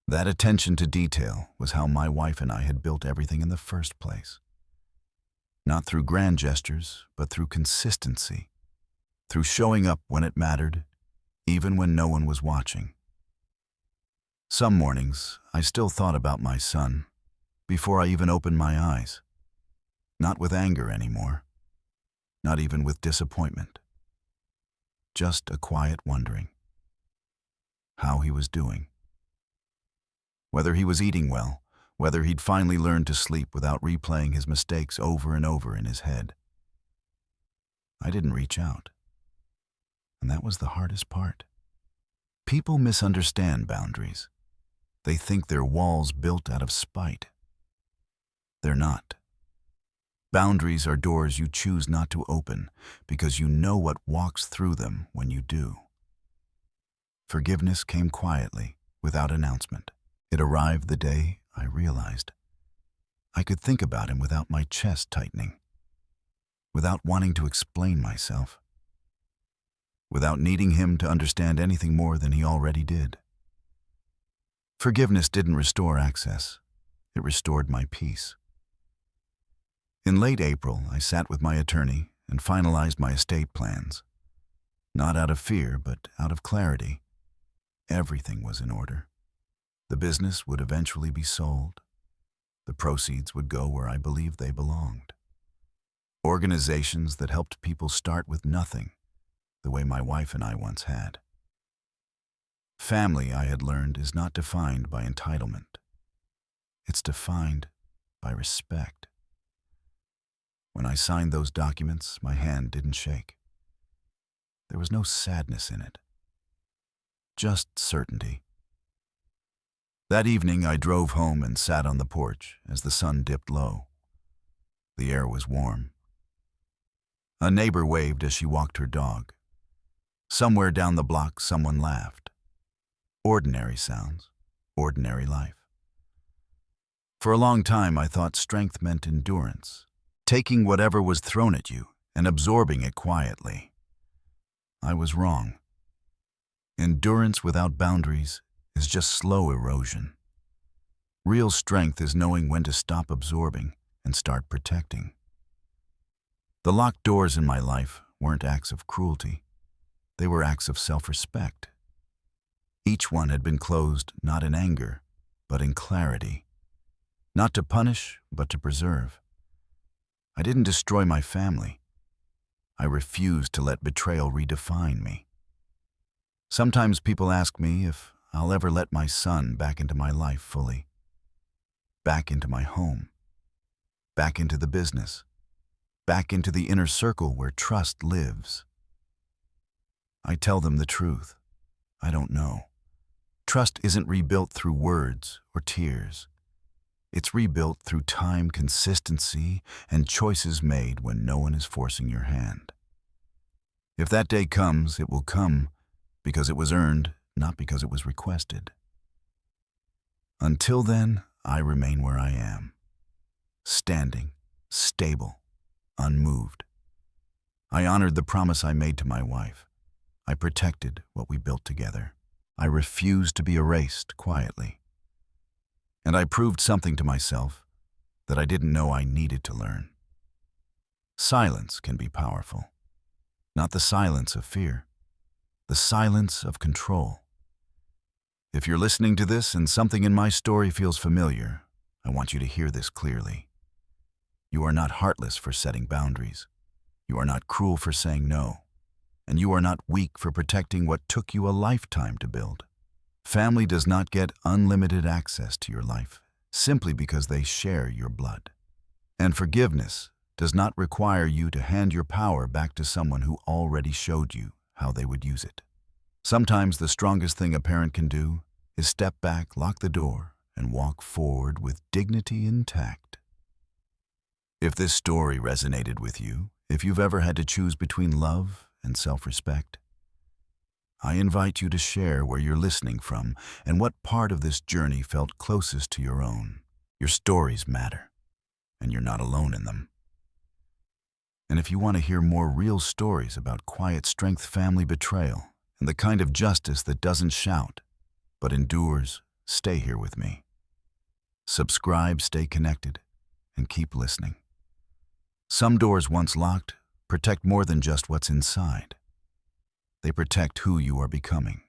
That attention to detail was how my wife and I had built everything in the first place. Not through grand gestures, but through consistency, through showing up when it mattered, even when no one was watching. Some mornings, I still thought about my son before I even opened my eyes. Not with anger anymore, not even with disappointment. Just a quiet wondering how he was doing. Whether he was eating well, whether he'd finally learned to sleep without replaying his mistakes over and over in his head. I didn't reach out, and that was the hardest part. People misunderstand boundaries. They think they're walls built out of spite. They're not. Boundaries are doors you choose not to open because you know what walks through them when you do. Forgiveness came quietly, without announcement. It arrived the day I realized I could think about him without my chest tightening, without wanting to explain myself, without needing him to understand anything more than he already did. Forgiveness didn't restore access. It restored my peace. In late April, I sat with my attorney and finalized my estate plans. Not out of fear, but out of clarity. Everything was in order. The business would eventually be sold. The proceeds would go where I believed they belonged. Organizations that helped people start with nothing, the way my wife and I once had. Family, I had learned, is not defined by entitlement. It's defined by respect. When I signed those documents, my hand didn't shake. There was no sadness in it, just certainty. That evening, I drove home and sat on the porch as the sun dipped low. The air was warm. A neighbor waved as she walked her dog. Somewhere down the block, someone laughed. Ordinary sounds, ordinary life. For a long time, I thought strength meant endurance, taking whatever was thrown at you and absorbing it quietly. I was wrong. Endurance without boundaries is just slow erosion. Real strength is knowing when to stop absorbing and start protecting. The locked doors in my life weren't acts of cruelty. They were acts of self-respect. Each one had been closed not in anger, but in clarity. Not to punish, but to preserve. I didn't destroy my family. I refused to let betrayal redefine me. Sometimes people ask me if I'll ever let my son back into my life fully. Back into my home. Back into the business. Back into the inner circle where trust lives. I tell them the truth. I don't know. Trust isn't rebuilt through words or tears. It's rebuilt through time, consistency, and choices made when no one is forcing your hand. If that day comes, it will come because it was earned, not because it was requested. Until then, I remain where I am. Standing, stable, unmoved. I honored the promise I made to my wife. I protected what we built together. I refused to be erased quietly. And I proved something to myself that I didn't know I needed to learn. Silence can be powerful. Not the silence of fear, the silence of control. If you're listening to this and something in my story feels familiar, I want you to hear this clearly. You are not heartless for setting boundaries. You are not cruel for saying no. And you are not weak for protecting what took you a lifetime to build. Family does not get unlimited access to your life simply because they share your blood. And forgiveness does not require you to hand your power back to someone who already showed you how they would use it. Sometimes the strongest thing a parent can do is step back, lock the door, and walk forward with dignity intact. If this story resonated with you, if you've ever had to choose between love and self-respect, I invite you to share where you're listening from and what part of this journey felt closest to your own. Your stories matter, and you're not alone in them. And if you want to hear more real stories about quiet strength, family betrayal, and the kind of justice that doesn't shout, but endures, stay here with me. Subscribe, stay connected, and keep listening. Some doors once locked protect more than just what's inside. They protect who you are becoming.